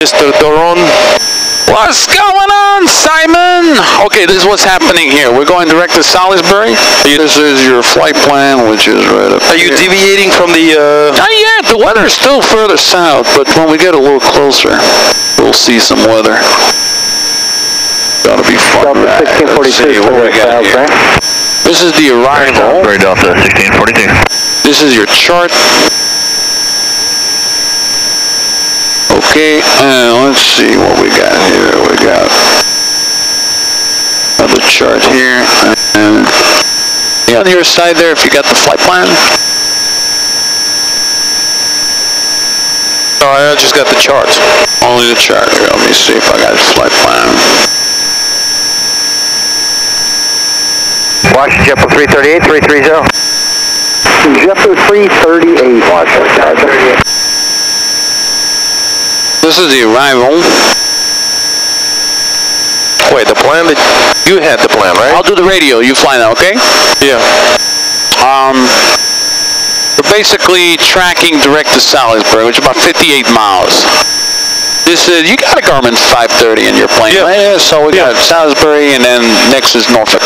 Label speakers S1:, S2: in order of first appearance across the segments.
S1: Mr. Doron.
S2: What's going on, Simon? Okay, this is what's happening here. We're going direct to Salisbury. This is your flight plan, which is right up
S1: Are you
S2: here.
S1: deviating from the...
S2: Not yet. The weather's still further south, but when we get a little closer, we'll see some weather. Gotta be fun.
S3: Delta 1642
S2: what we got here. This is the arrival.
S4: Very Delta 1642.
S2: This is your chart. Okay, let's see what we got here. We got another chart here. And on your side there, if you got the flight plan.
S1: No, I just got the chart.
S2: Only the chart here. Let me see if I got the flight plan.
S4: Washington JetBlue 338, 330.
S3: JetBlue 338, Washington.
S2: This is the arrival.
S1: Wait, the plan that... You had the plan, right?
S2: I'll do the radio. You fly now, okay?
S1: Yeah.
S2: We're basically tracking direct to Salisbury, which is about 58 miles. This is, you got a Garmin 530 in your plane,
S1: yeah.
S2: right? Yeah, so we got Salisbury, and then next is Norfolk.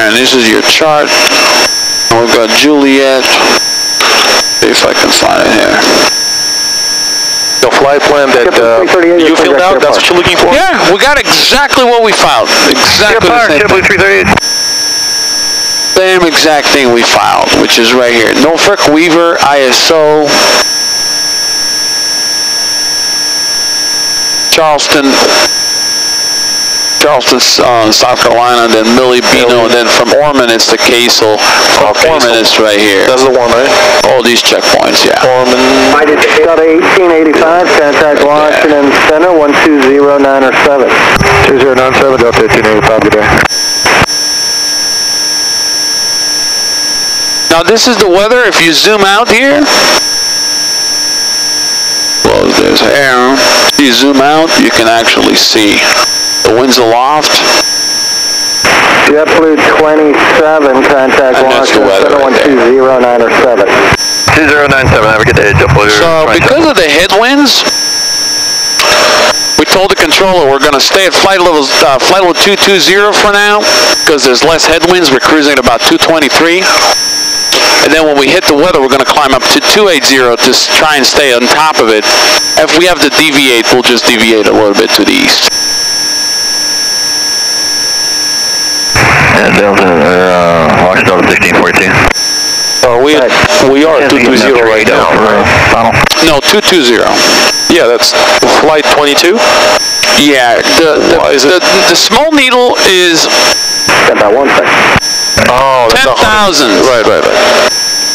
S2: And this is your chart. And we've got Juliet. See if I can find it here.
S1: The flight plan that you filled out, that's what you're looking for?
S2: Yeah, we got exactly what we found. Exactly the same
S4: JetBlue 338.
S2: Same exact thing we filed, which is right here. Norfolk Weaver ISO Charleston, South Carolina, then Millie Bino, and then from Ormond it's the Casel. From Ormond it's right here.
S1: That's the one, right?
S2: All these checkpoints, yeah.
S1: Ormond.
S3: Delta 1885, contact Washington Center, 120907.
S4: 2097, Delta 1885, good day.
S2: Now this is the weather. If you zoom out here, well, there's air. If you zoom out, you can actually see the winds aloft.
S3: JetBlue 27, contact Washington Center, 120907.
S4: 2097, have a good day, JetBlue.
S2: So because of the headwinds, we told the controller we're going to stay at flight level 220 for now because there's less headwinds. We're cruising at about 223. And then when we hit the weather, we're going to climb up to 280 to try and stay on top of it. If we have to deviate, we'll just deviate a little bit to the east.
S4: And Delta, Washington 1642.
S1: We are 220 right now.
S4: Final.
S2: No, 220.
S1: Yeah, that's flight 22?
S2: Yeah, the small needle is
S3: Stand by 1 second.
S1: Oh,
S2: 10,000.
S1: Right.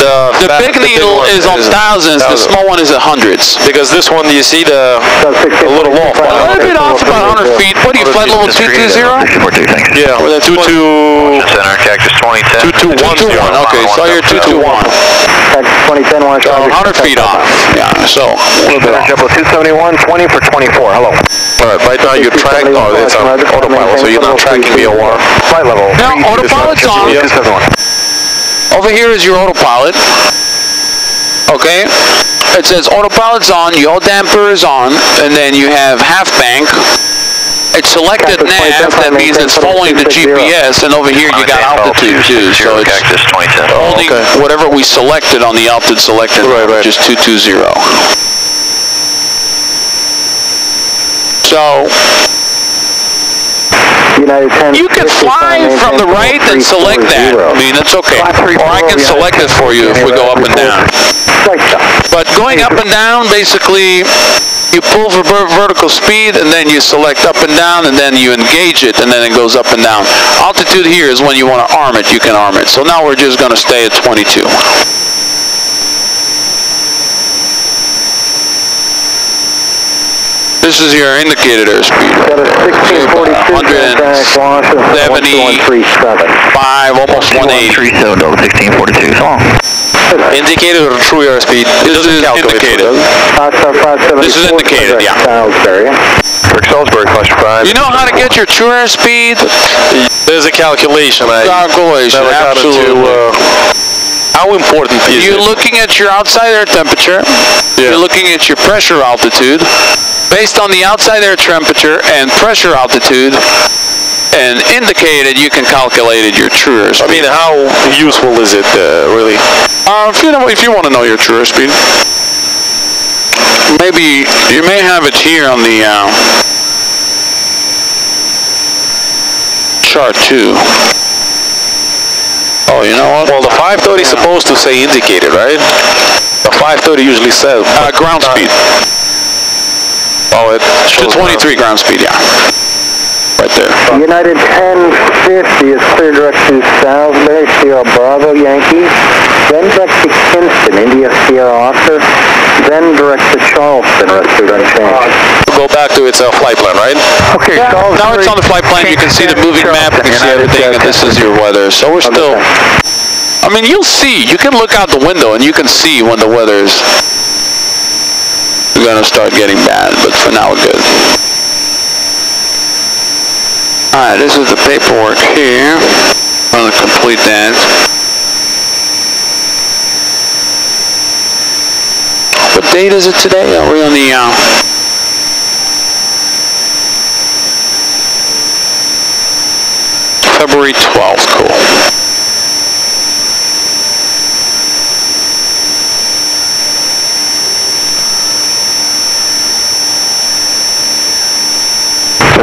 S2: The big needle is on thousands, the small one is at hundreds.
S1: Because this one, you see a little off.
S2: A little bit off, about 100 feet. What do you flight level 220?
S4: 1642, thanks.
S1: Yeah,
S2: Or the
S4: Center, Cactus 2010.
S2: 2210. Okay, so you're 221.
S3: Cactus 2010,
S2: So 100 feet off. Yeah, so a little bit off.
S4: JetBlue 271, 20 for 24, hello.
S1: Alright, right now you're tracking, it's on autopilot, so you're not tracking VOR.
S4: Flight level.
S2: Now, autopilot's on.
S1: Yeah.
S4: 271.
S2: Over here is your autopilot. Okay, it says autopilot's on, yaw damper is on, and then you have half bank. It's selected nav, that means it's following the GPS, and over here you got altitude too, so it's
S4: Cactus 2010.
S2: holding whatever we selected on the altitude selected, which is 220. So you can fly from the right and select that. I mean, it's okay. Or I can select it for you if we go up and down. But going up and down, basically, you pull for vertical speed, and then you select up and down, and then you engage it, and then it goes up and down. Altitude here is when you want to arm it, you can arm it. So now we're just going to stay at 22. This is your indicated airspeed.
S3: Got a 1642, contact Washington
S2: 175, almost 180.
S4: 1642, so long.
S1: Indicated or true airspeed?
S2: This is indicated. This is indicated, yeah.
S3: Salisbury.
S4: For Salisbury, question 5.
S2: You know how to get your true airspeed?
S1: There's a calculation.
S2: Calculation, absolutely.
S1: How important is it?
S2: You're looking at your outside air temperature. You're looking at your pressure altitude. Based on the outside air temperature and pressure altitude and indicated, you can calculate your true airspeed.
S1: I mean, how useful is it, really?
S2: If you want to know your true airspeed, maybe you may have it here on the chart too. Oh, you know what?
S1: Well, the 530 is supposed to say indicated, right? The 530 usually says
S2: ground speed.
S1: Oh, it shows
S2: 23 ground speed, yeah. Right there.
S3: United 1050 is clear direct to Salisbury, Sierra Bravo, Yankee. Then direct to Kinston, India, Sierra Oscar. Then direct to Charleston, rest of unchanged.
S1: Go back to its flight plan, right?
S3: Okay,
S2: Now it's on the flight plan. You can see the moving map. You can see everything, and this is your weather. So we're still. I mean, you'll see. You can look out the window, and you can see when the weather's going to start getting bad. But for now, we're good. All right, this is the paperwork here. I'm going to complete that. What date is it today? Are we on the February 12th? Cool.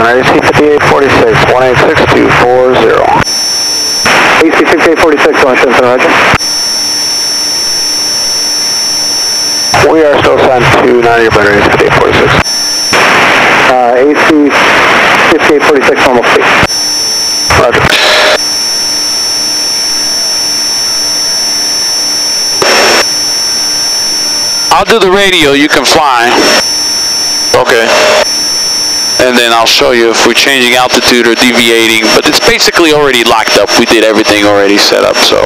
S3: AC 5846, 186240. AC 5846, Washington, roger. We are still signed to 90 batteries, 5846. AC 5846, normal speed. Roger.
S2: I'll do the radio, you can fly.
S1: Okay.
S2: And then I'll show you if we're changing altitude or deviating, but it's basically already locked up. We did everything already set up, so.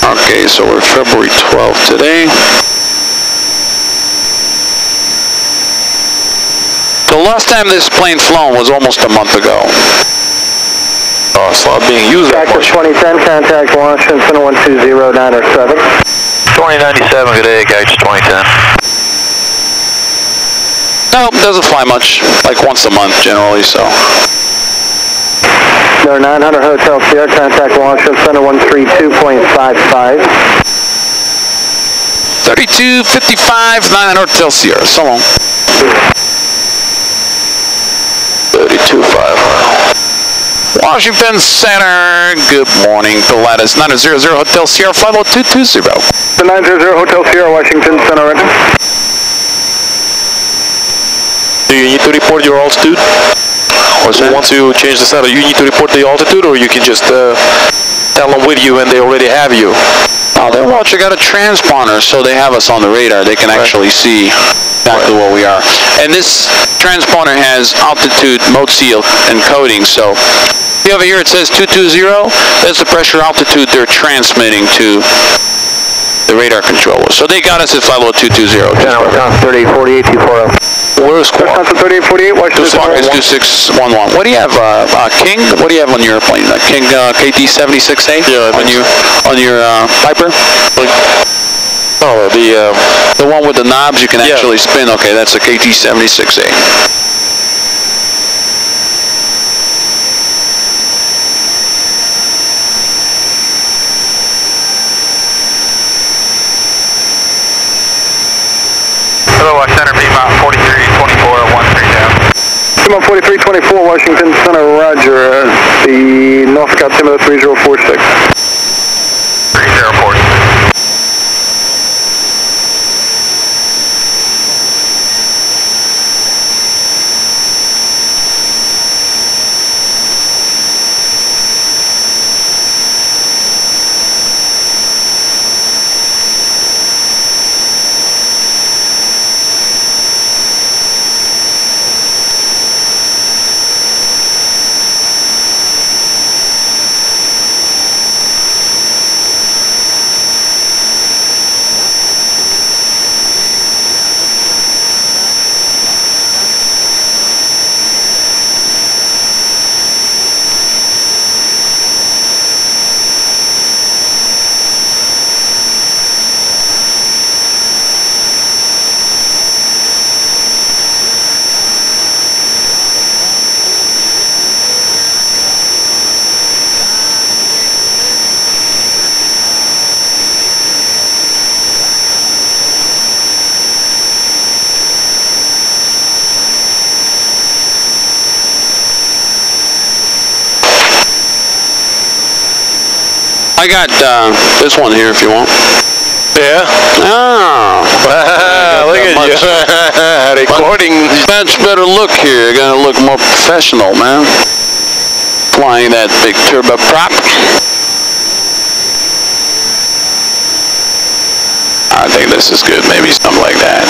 S2: Okay, so we're February 12th today. The last time this plane flown was almost a month ago.
S1: Oh, it's not being used that much.
S3: 2010, contact Washington 120907.
S4: 2097, good day, guys, 2010.
S2: No, doesn't fly much, like once a month generally, so.
S3: Number 900 Hotel Sierra, contact Washington Center 132.55.
S2: 3255, 900 Hotel Sierra, so long.
S1: 32.5.
S2: Washington Center, good morning, Pilatus 900 Hotel Sierra, flight 0220.
S3: The 900 Hotel Sierra, Washington Center, roger.
S1: Do you need to report your altitude? Or so once you change the center, you need to report the altitude, or you can just tell them with you and they already have you?
S2: Oh, they watch. I got a transponder, so they have us on the radar. They can actually see exactly where we are. And this transponder has altitude mode seal encoding, so if you over here it says 220, that's the pressure altitude they're transmitting to the radar controller. So they got us at 50220.
S3: 3848, 240.
S1: Where's squawk?
S3: 3848, Washington Center.
S2: It's 2611. What do you have, King? What do you have on your plane? King KT-76A?
S1: Yeah,
S2: on your Piper?
S1: Oh,
S2: the one with the knobs you can actually spin. Okay, that's a KT-76A.
S4: Hello, Center, Piedmont 4324, 130.
S3: Piedmont 4324, Washington Center, roger. The Norfolk altimeter 3046.
S4: 3046.
S2: I got this one here if you want.
S1: Yeah.
S2: Oh.
S1: Look at you. Recording.
S2: Much better look here. You're gonna look more professional, man. Flying that big turboprop. I think this is good. Maybe something like that.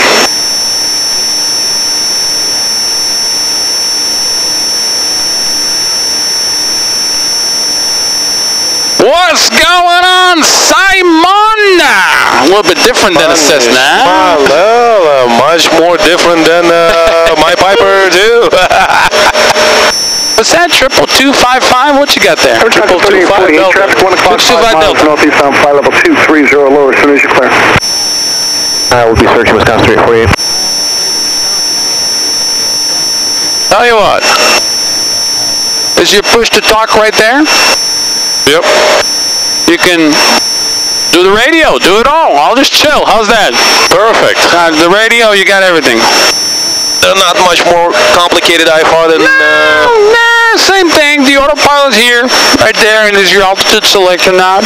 S2: What's going on, Simon? A little bit different than a Cessna.
S1: Well, much more different than my Piper too.
S2: What's that? 22255? What you got there?
S3: 22255 Delta. Traffic 1 o'clock, 5 miles northeast on flight level 230 lower as soon as you're clear.
S4: We'll be searching Wisconsin 348.
S2: Tell you what. Is your push to talk right there?
S1: Yep.
S2: You can do the radio, do it all. I'll just chill. How's that?
S1: Perfect.
S2: The radio, you got everything.
S1: Not much more complicated IFR than...
S2: Nah, same thing. The autopilot here, right there, and is your altitude selection knob.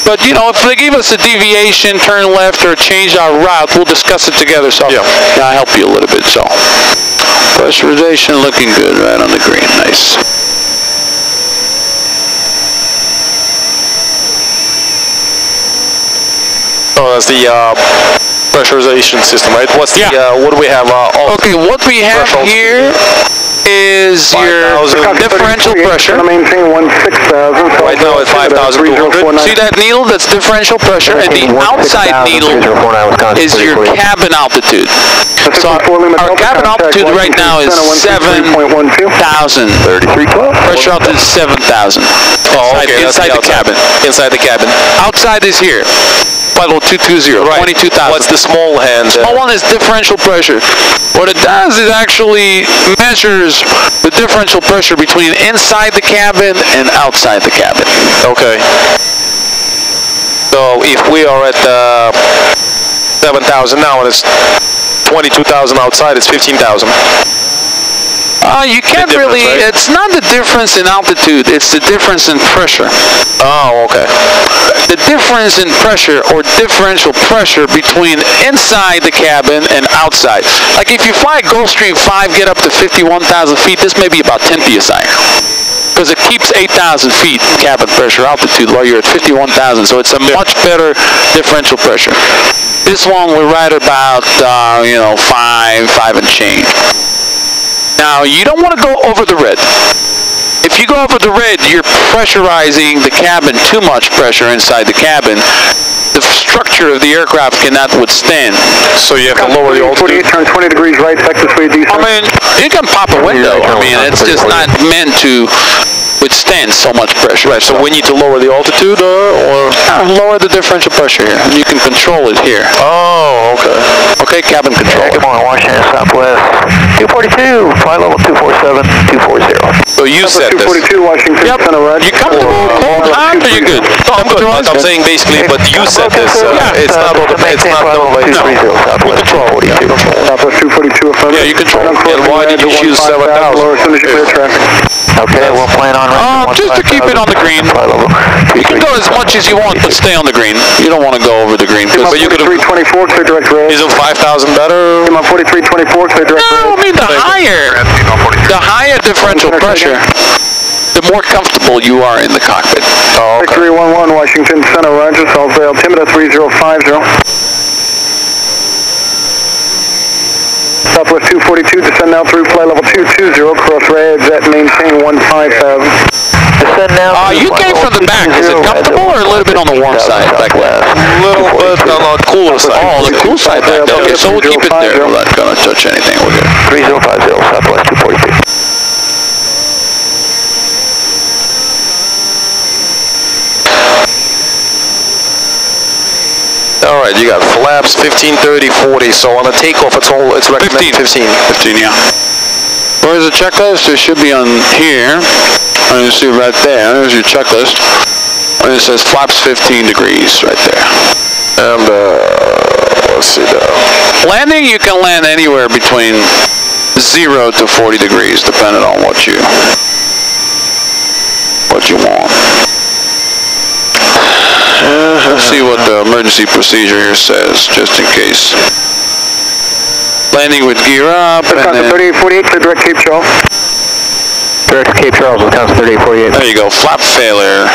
S2: But, you know, if they give us a deviation, turn left, or change our route, we'll discuss it together. So, yeah, I'll help you a little bit. So, pressurization looking good right on the green. Nice.
S1: Oh, that's the pressurization system, right? What's the, what do we have?
S2: Okay, what we have here is your differential pressure.
S3: Maintain 16,000.
S1: Right now at 5,200.
S2: See that needle? That's differential pressure, and the outside needle is your cabin altitude. So our cabin altitude right now is 7,000. Pressure altitude is 7,000.
S1: Oh, okay.
S2: Inside the cabin.
S1: Inside the cabin.
S2: Outside is here. Flight level 220,
S1: right.
S2: 22,000.
S1: What's the small hand?
S2: Small one is differential pressure. What it does is actually measures the differential pressure between inside the cabin and outside the cabin.
S1: Okay. So if we are at 7,000 now and it's 22,000 outside, it's 15,000.
S2: You can't really, right? It's not the difference in altitude, it's the difference in pressure.
S1: Oh, okay.
S2: The difference in pressure or differential pressure between inside the cabin and outside. Like if you fly Gulfstream 5, get up to 51,000 feet, this may be about 10 psi. Because it keeps 8,000 feet cabin pressure altitude while you're at 51,000, so it's a much better differential pressure. This one we're right about, 5 and change. Now, you don't want to go over the red. If you go over the red, you're pressurizing the cabin, too much pressure inside the cabin. The structure of the aircraft cannot withstand.
S1: So you have to lower the altitude.
S3: 48, turn 20 degrees right, Texas way descent.
S2: I mean, you can pop a window. I mean, it's just not meant to withstand so much pressure.
S1: Right, so we need to lower the altitude or
S2: lower the differential pressure here. You can control it here.
S1: Oh, okay.
S2: Okay, cabin control.
S4: Good morning, Washington, Southwest. 242, flight level 247, 240.
S1: So you set this.
S3: 242, Washington, Center, right?
S2: You comfortable? Cold, hot, or you good?
S1: I'm good. I'm saying basically, but you set this. It's not known by
S3: control. Southwest 242, affirmative.
S2: Yeah, you control.
S1: And why did you choose 7,000?
S3: Lower as soon as you clear traffic.
S4: Okay, we'll plan on
S2: just to keep it on the green. You can go as much as you want, but stay on the green. You don't want to go over the green.
S3: But you could have 4324, clear direct road.
S1: Isn't 5,000 better?
S3: 4324, clear direct road.
S2: No, I mean the higher differential pressure, the more comfortable you are in the cockpit.
S1: Oh, okay.
S3: 6311, Washington Center, Roger, Salisbury, altimeter 3050. Southwest 242, descend now through flight level 220, cross rads at maintain 15,000.
S4: Descend now.
S2: You came from the back. Is it comfortable or a little bit on the warm side back there?
S1: A little bit on the cooler side.
S2: Oh, the cool side back there. Okay, so we'll keep it there. We're not going to touch anything. We're good.
S4: 3050, Southwest 242.
S1: All right, you got flaps 15, 30, 40. So on a takeoff, it's recommended 15.
S2: 15, yeah. Where's the checklist? It should be on here. You see right there. There's your checklist. And it says flaps 15 degrees right there.
S1: And let's see there.
S2: Landing, you can land anywhere between 0 to 40 degrees, depending on what you want. Let's see what the emergency procedure here says, just in case. Landing with gear up, and then...
S3: 3848 to direct Cape Charles.
S4: Direct Cape Charles, Wisconsin 3848.
S2: There you go, flap failure.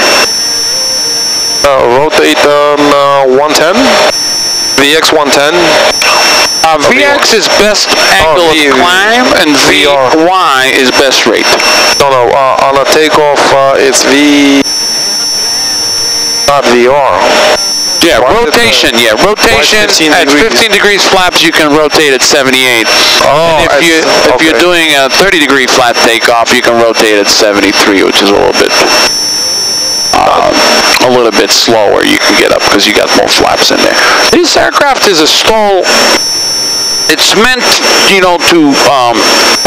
S1: Rotate on 110. VX 110.
S2: VX is best angle of climb, and VY is best rate.
S1: No, on a takeoff, it's not VR.
S2: Yeah, rotation, rotation at 15 degrees flaps, you can rotate at 78.
S1: Oh,
S2: and if you're doing a 30-degree flat takeoff, you can rotate at 73, which is a little bit slower. You can get up because you got more flaps in there. This aircraft is a stall. It's meant, you know, to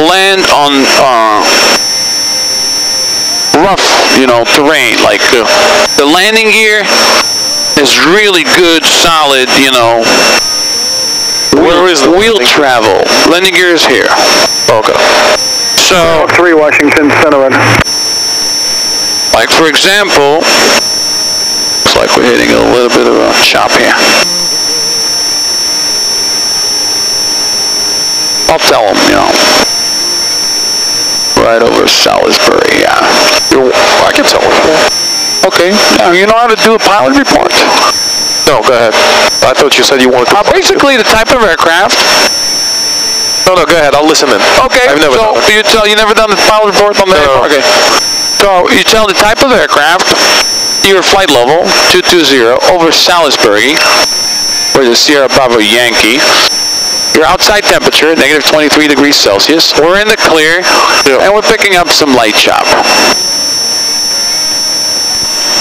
S2: land on rough, you know, terrain. Like the landing gear is really good, solid, you know.
S1: Where is the
S2: wheel travel? Landing gear is here.
S1: Okay.
S2: So
S3: 3 Washington Center.
S2: Like for example, looks like we're hitting a little bit of a chop here. I'll tell them, you know. Right over Salisbury, yeah.
S1: I can tell them.
S2: Okay. Now, you know how to do a pilot report?
S1: No, go ahead. I thought you said you wanted to...
S2: Basically, the type of aircraft.
S1: No, go ahead. I'll listen in.
S2: Okay.
S1: I've never done it.
S2: You never done the pilot report on the aircraft? Okay. So, you tell the type of aircraft, your flight level, 220, over Salisbury, where the Sierra Bravo Yankee. Your outside temperature, negative 23 degrees Celsius. We're in the clear, and we're picking up some light chop.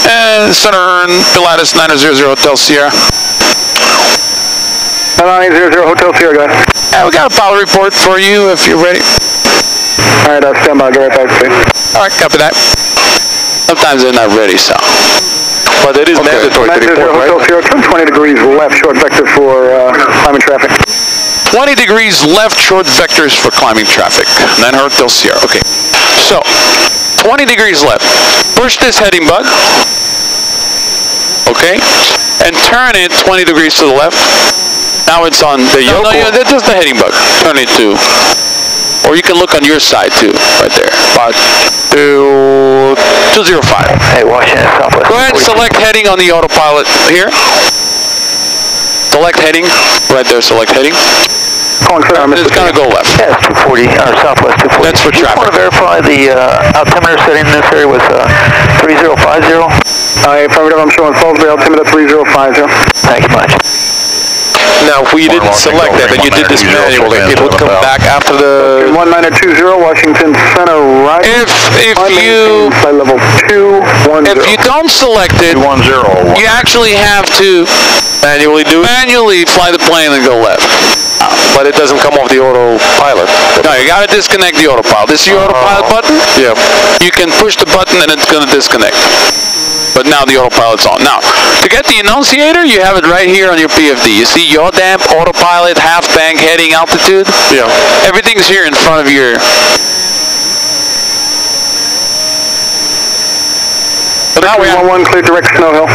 S2: And center Pilatus 900 Hotel Sierra.
S3: 900 Hotel Sierra, guys.
S2: Yeah, we got a pilot report for you if you're ready.
S3: All right, I'll stand by. Go right back to you.
S2: All right, copy that. Sometimes they're not ready, so.
S1: But it is mandatory to report, right?
S3: Hotel Sierra, turn 20 degrees left, short vector for climbing traffic.
S2: 20 degrees left, short vectors for climbing traffic. 9 Hotel Sierra. Okay. So, 20 degrees left. Push this heading bug. Okay. And turn it 20 degrees to the left. Now it's on the yoke. No, that's just the heading bug. Turn it to. Or you can look on your side too, right there. About 205.
S4: Hey, Washington Southwest.
S2: Go ahead and select heading on the autopilot here. Select heading. Right there, select heading. It's going to go left.
S4: Yeah, it's 240, or Southwest 240.
S2: That's for traffic.
S4: I want to verify the altimeter setting in this area was 3050.
S3: Affirmative, I'm showing Salisbury altimeter 3050.
S4: Thank you much.
S1: Now, if we didn't select that, and you did this manually, it would come back after the...
S3: 1920, Washington Center, right?
S2: If you...
S3: Flight level 210.
S2: If you don't select it, you actually have to...
S1: Manually do it?
S2: Manually fly the plane and go left.
S1: But it doesn't come off the autopilot.
S2: No, you got to disconnect the autopilot. This is your autopilot button?
S1: Yeah.
S2: You can push the button and it's going to disconnect. But now the autopilot's on. Now, to get the annunciator, you have it right here on your PFD. You see yaw damp, autopilot, half bank, heading, altitude?
S1: Yeah.
S2: Everything's here in front of your...
S3: So now we have 1 clear direct Snow Hill.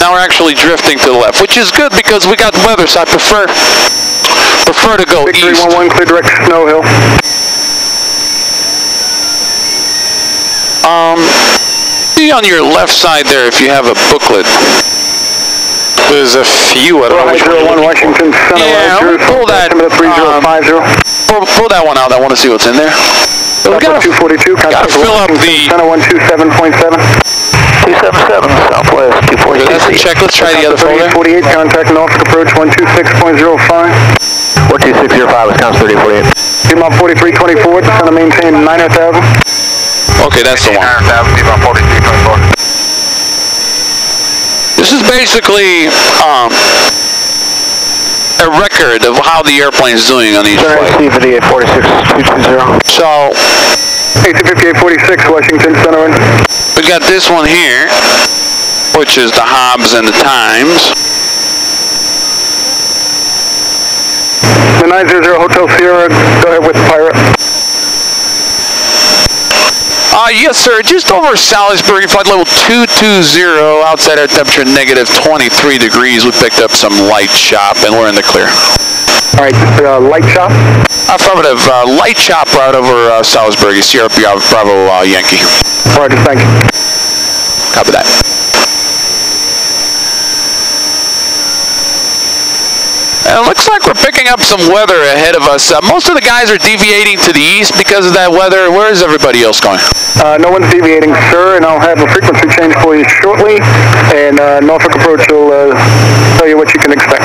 S2: Now we're actually drifting to the left, which is good because we got weather, so I prefer to go
S3: Victory
S2: east.
S3: 11 clear direct Snow Hill.
S2: See on your left side there if you have a booklet.
S1: There's a few. I don't know which
S3: 01 Washington Center.
S2: Yeah, pull that.
S3: 3050.
S2: Pull that one out. I want to see what's in there. We gotta
S3: 242.
S2: Gotta fill up the.
S3: Center 127.7.
S4: 277 Southwest 240.
S2: That's a check. Let's try the other folder.
S3: 48. Contact Norfolk approach 126.05.
S4: 12605 Wisconsin 3048.
S3: Piedmont 4324. Center maintain 9,000.
S2: Okay, that's the one. This is basically a record of how the airplane's doing on each flight. So,
S3: AC-5846, Washington Center.
S2: We got this one here, which is the Hobbs and the Times.
S3: The 900 Hotel Sierra, go ahead with the Pirate.
S2: Yes, sir. Just over Salisbury, flight level 220, outside air temperature negative 23 degrees. We picked up some light chop, and we're in the clear.
S3: All right, light chop?
S2: Affirmative. Light chop right over Salisbury, Sierra Bravo Yankee.
S3: Roger, thank you.
S2: Copy that. It looks like we're picking up some weather ahead of us. Most of the guys are deviating to the east because of that weather. Where is everybody else going?
S3: No one's deviating, sir, and I'll have a frequency change for you shortly, and Norfolk approach will tell you what you can expect.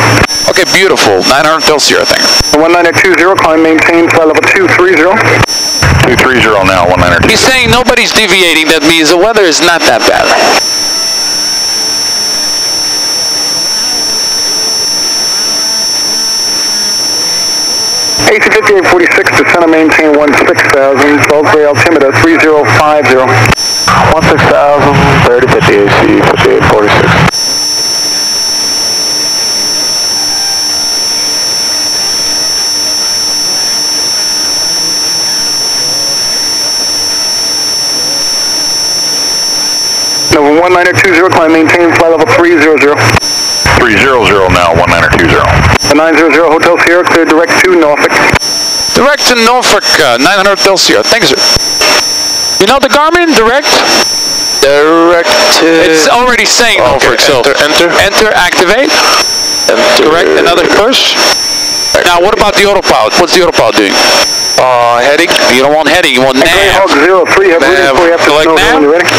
S2: Okay, beautiful. 900 till Sierra, thank you.
S3: 1920, climb maintain, flight level 230.
S4: 230 now, 1920.
S2: He's saying nobody's deviating. That means the weather is not that bad.
S3: AC 5846 to center maintain 16,000, Salisbury altimeter 3050.
S4: 16,000, 3050 AC 5846.
S3: Nova 1920, climb maintain, flight level 300.
S4: 300 now, 1920.
S3: The 900 Hotel Sierra, clear direct to Norfolk.
S2: Direct to Norfolk, 900 till Sierra. Thank you, sir. You know the Garmin, direct?
S1: Direct to...
S2: It's already saying Norfolk, so... Enter, activate. Correct, another push. Now, what about the autopilot? What's the autopilot doing?
S1: Heading.
S2: You don't want heading, you want nav.
S3: Greyhawk 03, have ready before you have to
S2: Select
S3: Snow
S2: nav.
S3: Hill when you're ready.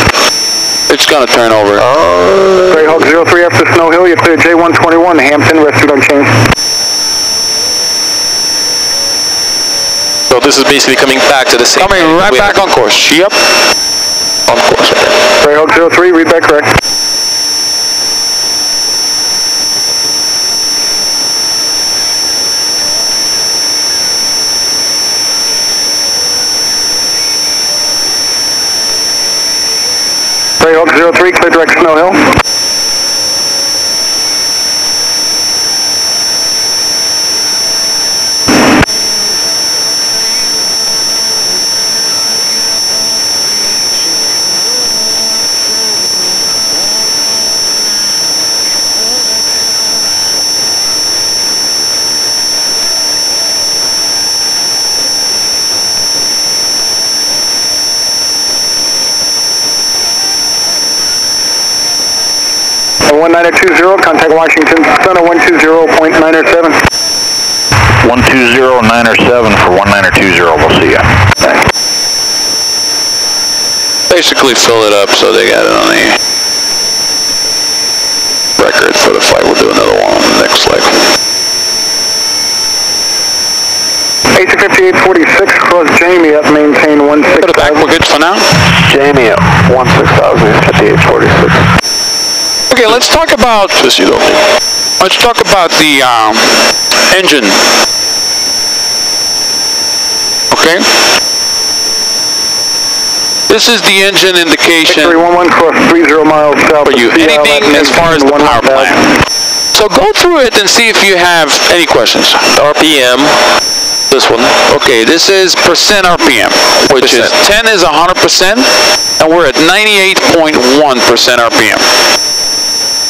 S2: It's going to turn over.
S3: Greyhawk 03 after Snow Hill, you clear J121, Hampton, rested unchanged.
S1: So this is basically coming back to the same...
S2: Coming right back on course. Yep.
S1: On course, okay.
S3: Greyhawk 03, read back correct. Greyhawk 03, clear direct Snow Hill. And 1920, contact Washington Center 120.907.
S4: 120.907 for 1920, we'll see ya.
S2: Basically fill it up so they got it on the record for the flight. We'll do another one on the next leg.
S3: AC 5846, cross Jamie up, maintain 16,000.
S2: Put it back, we're good for now.
S4: Jamie at 16,000, 5846.
S2: Okay, let's talk about the engine. Okay. This is the engine indication
S3: 311 cross 30 miles south
S2: for you. Anything as far as the power plant. So go through it and see if you have any questions.
S1: RPM. This one.
S2: Okay, this is percent RPM, which is 10 is 100%, and we're at 98.1% RPM.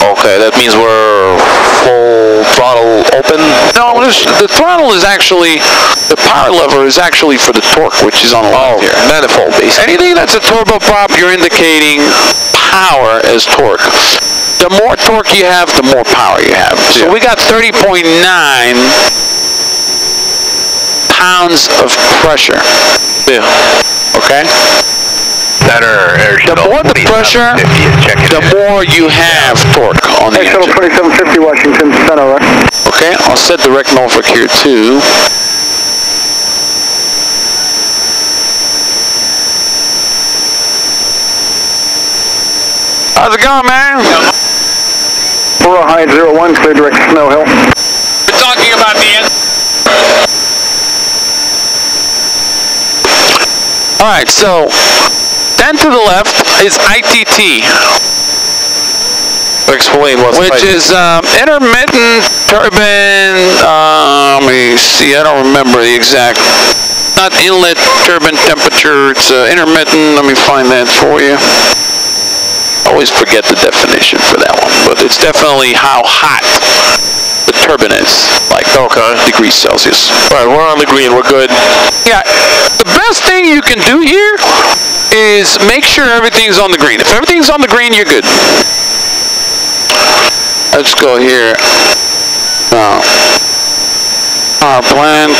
S1: Okay, that means we're full throttle open?
S2: No, the throttle is actually, the power lever is actually for the torque, which is on the left here.
S1: Manifold, basically.
S2: Anything that's a turboprop, you're indicating power as torque. The more torque you have, the more power you have. So we got 30.9 pounds of pressure.
S1: Yeah.
S2: Okay? The more the pressure, the more you have torque on the engine.
S3: 2750 Washington Center, right?
S2: Okay, I'll set direct Norfolk here too. How's it going, man?
S3: Aurora High 01, clear direct Snow Hill.
S2: We're talking about the engine. Alright, so then to the left is ITT.
S1: Explain what's
S2: which is intermittent turbine, let me see, I don't remember the exact not inlet turbine temperature, it's intermittent. Let me find that for you. Always forget the definition for that one, but it's definitely how hot the turbine is, like degrees Celsius.
S1: Right, we're on the green, we're good.
S2: Yeah, the best thing you can do here is make sure everything's on the green. If everything's on the green, you're good. Let's go here. Power plant.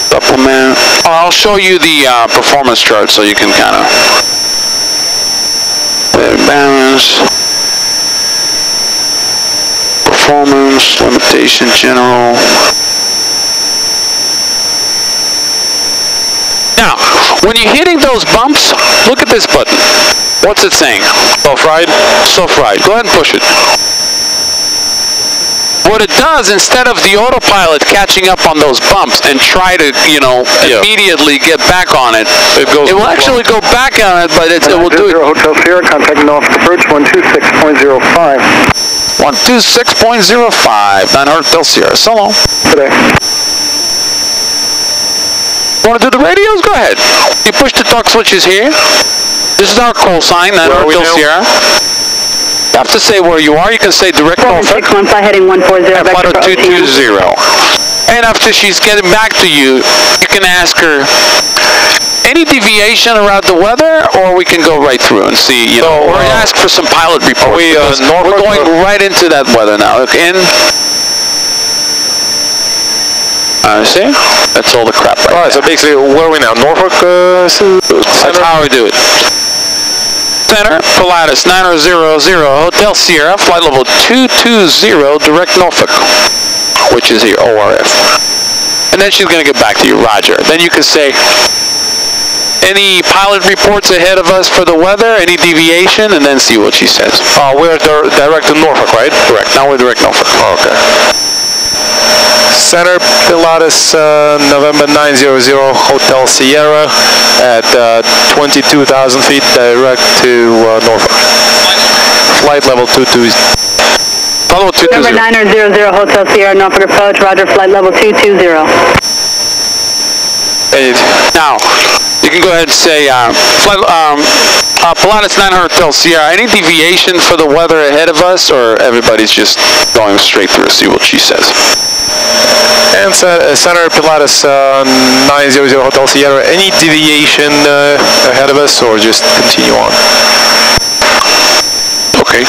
S2: Supplement. I'll show you the performance chart so you can kind of balance. Performance, limitation, general. Now, when you're hitting those bumps, look at this button. What's it saying?
S1: Soft ride?
S2: Soft ride. Go ahead and push it. What it does, instead of the autopilot catching up on those bumps and try to, immediately get back on it, it will actually go back on it, but it will do it.
S3: Hotel Sierra, contact Norfolk approach 126.05.
S2: 126.05, 9 Hotel Sierra. So long.
S3: Today.
S2: Want to do the radios? Go ahead. You push the talk switches here. This is our call sign, 9 Hotel Sierra. You have to say where you are. You can say direct Norfolk.
S5: 615 heading 140 vector for
S2: 220. And after she's getting back to you, you can ask her any deviation around the weather, or we can go right through and see, or ask for some pilot reports. We're going right into that weather now. Look in. See? That's all the crap right
S1: So basically, where are we now? Norfolk?
S2: That's how we do it. Center, Pilatus 9000, Hotel Sierra, flight level 220, direct Norfolk, which is here, ORF. And then she's going to get back to you, Roger. Then you can say, any pilot reports ahead of us for the weather, any deviation, and then see what she says.
S1: We're direct to Norfolk, right?
S2: Correct. Now we're direct Norfolk.
S1: Okay. Center, Pilatus, November 900, Hotel Sierra at 22,000 feet, direct to Norfolk. Flight level 220.
S2: Level 220.
S5: Number 900, Hotel Sierra, Norfolk approach, Roger, flight level 220.
S2: Now, you can go ahead and say, Pilatus 900 Hotel Sierra, any deviation for the weather ahead of us, or everybody's just going straight through to see what she says?
S1: And Center Pilatus 900 Hotel Sierra, any deviation ahead of us, or just continue on?
S2: Okay.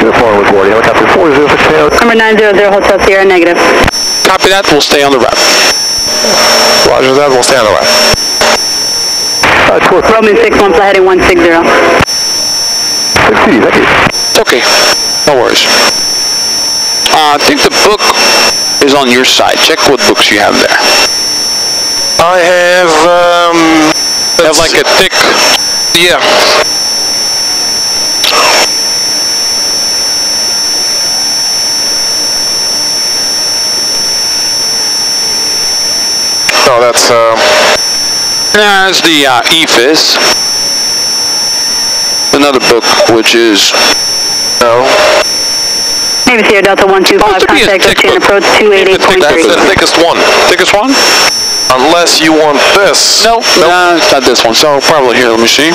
S4: Uniform with boarding, helicopter 40.
S5: Number 900, Hotel Sierra, negative.
S2: Copy that, we'll stay on the route.
S1: Roger that, we'll stay on the route.
S5: Roman 61, flight heading 160.
S4: Thank you.
S2: Okay, no worries. I think the book is on your side. Check what books you have there.
S1: I have
S2: like a thick...
S1: Yeah. No, that's...
S2: There's the EFIS. Another book, which is...
S5: Navy Sierra Delta 125, contact ocean approach 288.3.
S1: That's the thickest one.
S2: Thickest one?
S1: Unless you want this.
S2: Nope. No, it's not this one. So probably here, let me see.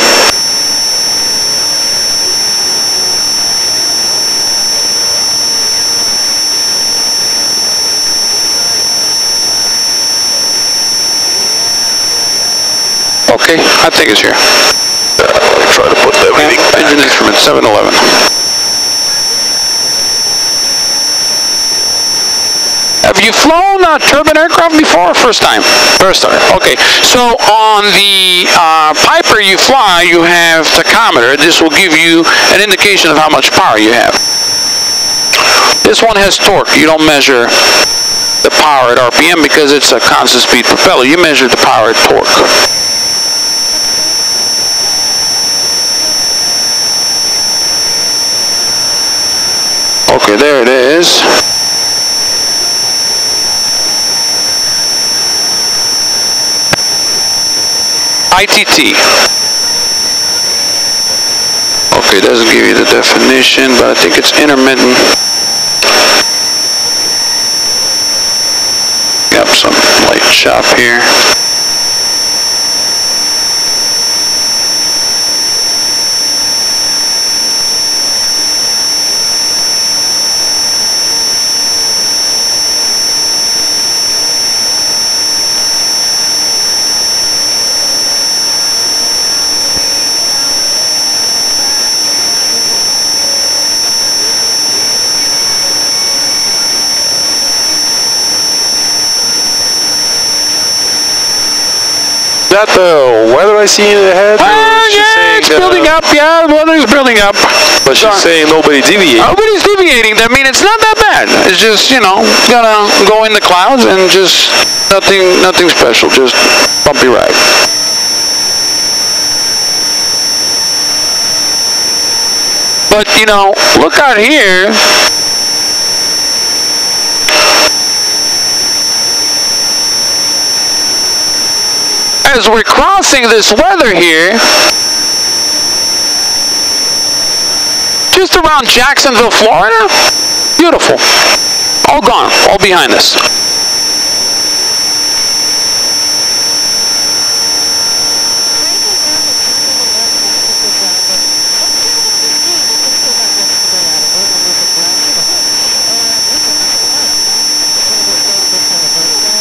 S2: Okay, I think it's here.
S1: Try to put everything back.
S2: Engine instrument 711. Have you flown a turbine aircraft before or first time?
S1: First time.
S2: Okay, so on the Piper you fly, you have tachometer. This will give you an indication of how much power you have. This one has torque. You don't measure the power at RPM because it's a constant speed propeller. You measure the power at torque. Okay, there it is. ITT. Okay, it doesn't give you the definition, but I think it's intermittent. up some light chop here.
S1: Is that the weather I see in the head?
S2: Yeah, it's building up. Yeah, the weather is building up.
S1: But she's saying nobody deviating.
S2: Nobody's deviating. I mean, it's not that bad. It's just, you know, gonna go in the clouds and just nothing special. Just bumpy ride. But, you know, look out here. As we're crossing this weather here, just around Jacksonville, Florida, beautiful. All gone, all behind us.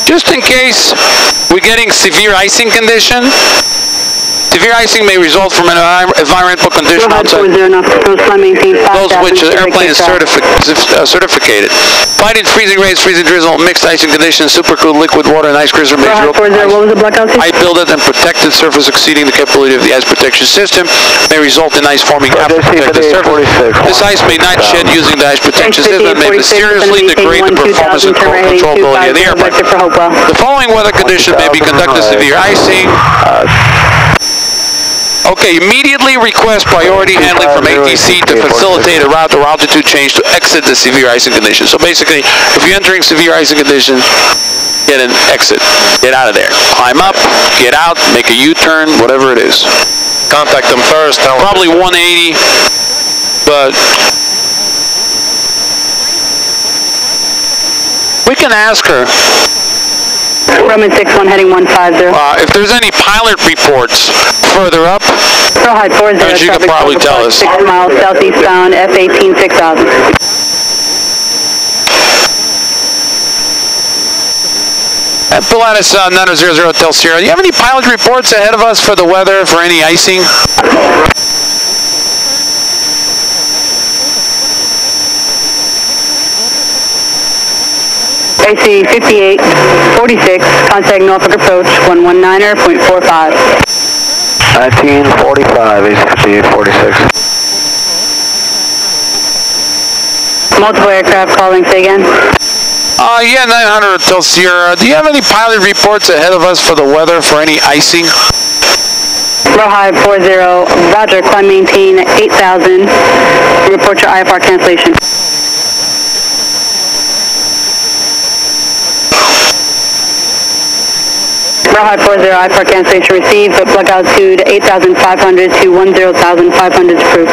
S2: Just in case we're getting severe icing condition. Severe icing may result from an environmental condition outside those which the airplane is certificated. Flight in freezing rains, freezing drizzle, mixed icing conditions, supercooled liquid water, and ice crystal may result from ice buildup and protected surface exceeding the capability of the ice protection system may result in ice forming after protected surface. This ice may not shed using the ice protection system and may mysteriously degrade the performance and controllability of the airplane. The following weather conditions may be conducted severe icing. Okay, immediately request priority handling from ATC to facilitate a route or altitude change to exit the severe icing condition. So basically, if you're entering severe icing conditions, get an exit. Get out of there. Climb up, get out, make a U-turn, whatever it is.
S1: Contact them first.
S2: Probably 180, but we can ask her.
S5: Roman 61 heading 150.
S2: If there's any pilot reports further up,
S5: Rawhide 40,
S2: she could probably tell us.
S5: 6 miles southeastbound, F-18 6000.
S2: At Pilatus 900 Hotel Sierra, do you have any pilot reports ahead of us for the weather, for any icing?
S5: AC 58, 46, contact Norfolk approach, 119er.45.
S4: 1945, AC 58, 46.
S5: Multiple aircraft calling, say again.
S2: Yeah, 900 Hotel Sierra. Do you have any pilot reports ahead of us for the weather, for any icing?
S5: Rawhide 40, roger, climb maintain 8,000. Report your IFR cancellation. Rawhide 40, IFR cancellation received, but plug altitude 8,500 to 10,500 is approved.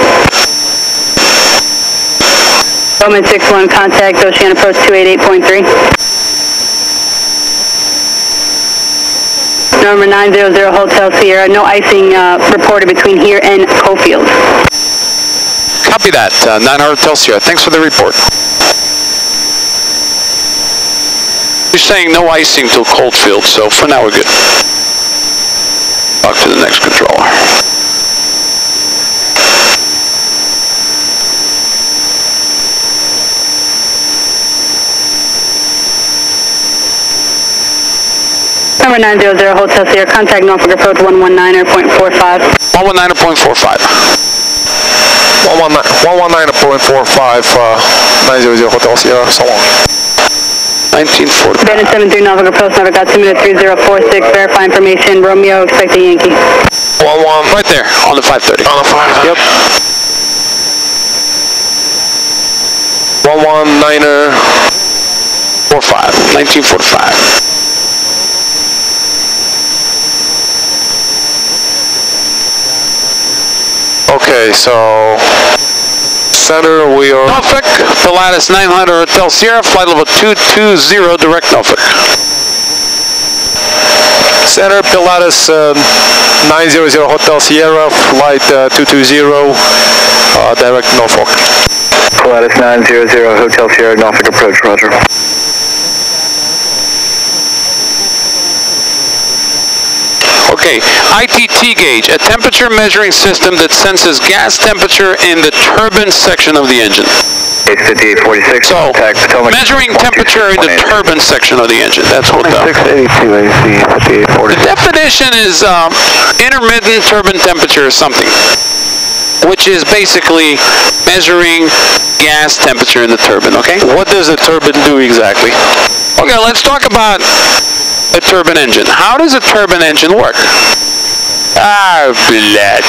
S5: Roman 61, contact Ocean approach 288.3. Number 900 Hotel Sierra, no icing reported between here and Cofield.
S2: Copy that, 900 Hotel Sierra. Thanks for the report. You're saying no icing till Coldfield, so for now we're good. Talk to the next controller.
S5: Number 900 Hotel Sierra, contact Norfolk approach 119er.45.
S2: 119er.45.
S1: 119er.45, 900 Hotel Sierra, so long.
S2: 1940.
S5: Bandit 73 Norfolk approach, number got 2 minutes 3046, verify information, Romeo, expect a Yankee.
S2: 11. Right there, on the 530.
S1: On the 530.
S2: Yep.
S1: 119er.45.
S2: 1945.
S1: Okay, so center we are.
S2: Norfolk, Pilatus 900 Hotel Sierra, flight level 220, direct Norfolk.
S1: Center, Pilatus 900 Hotel Sierra, flight 220, direct Norfolk.
S3: Pilatus 900 Hotel Sierra, Norfolk approach, roger.
S2: Okay, ITT gauge, a temperature measuring system that senses gas temperature in the turbine section of the engine.
S3: 5846.
S2: So, measuring temperature in the turbine section of the engine. That's what the
S4: 682 AC 5846.
S2: definition is. Intermittent turbine temperature or something, which is basically measuring gas temperature in the turbine. Okay.
S1: What does a turbine do exactly?
S2: Okay, let's talk about a turbine engine. How does a turbine engine work? Ah, blood.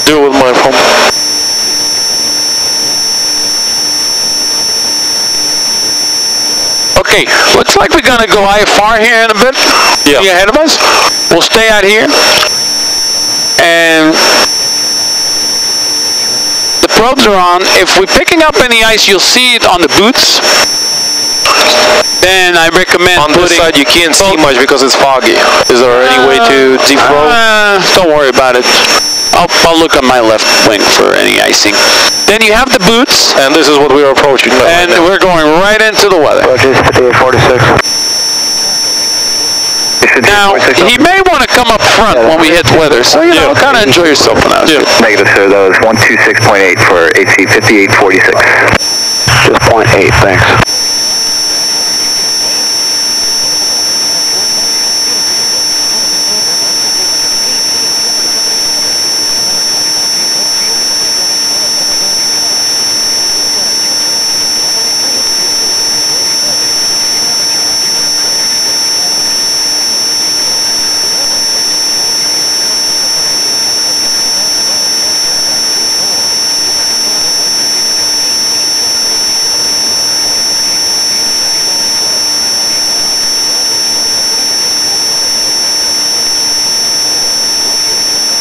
S1: Do it with my phone.
S2: Okay, looks like we're gonna go IFR here in a bit.
S1: Yeah.
S2: You ahead of us? We'll stay out here. And the probes are on. If we're picking up any ice, you'll see it on the boots. Then I recommend
S1: on this side you can't see much because it's foggy. Is there any way to defrost?
S2: Don't worry about it. I'll look on my left wing for any icing. Then you have the boots.
S1: And this is what we are approaching.
S2: And we're going right into the weather. Now, he may want to come up front when we hit weather, so you know, kind of enjoy yourself now.
S3: Negative, sir. That was 126.8 for AC 5846.
S4: Just 0.8, thanks.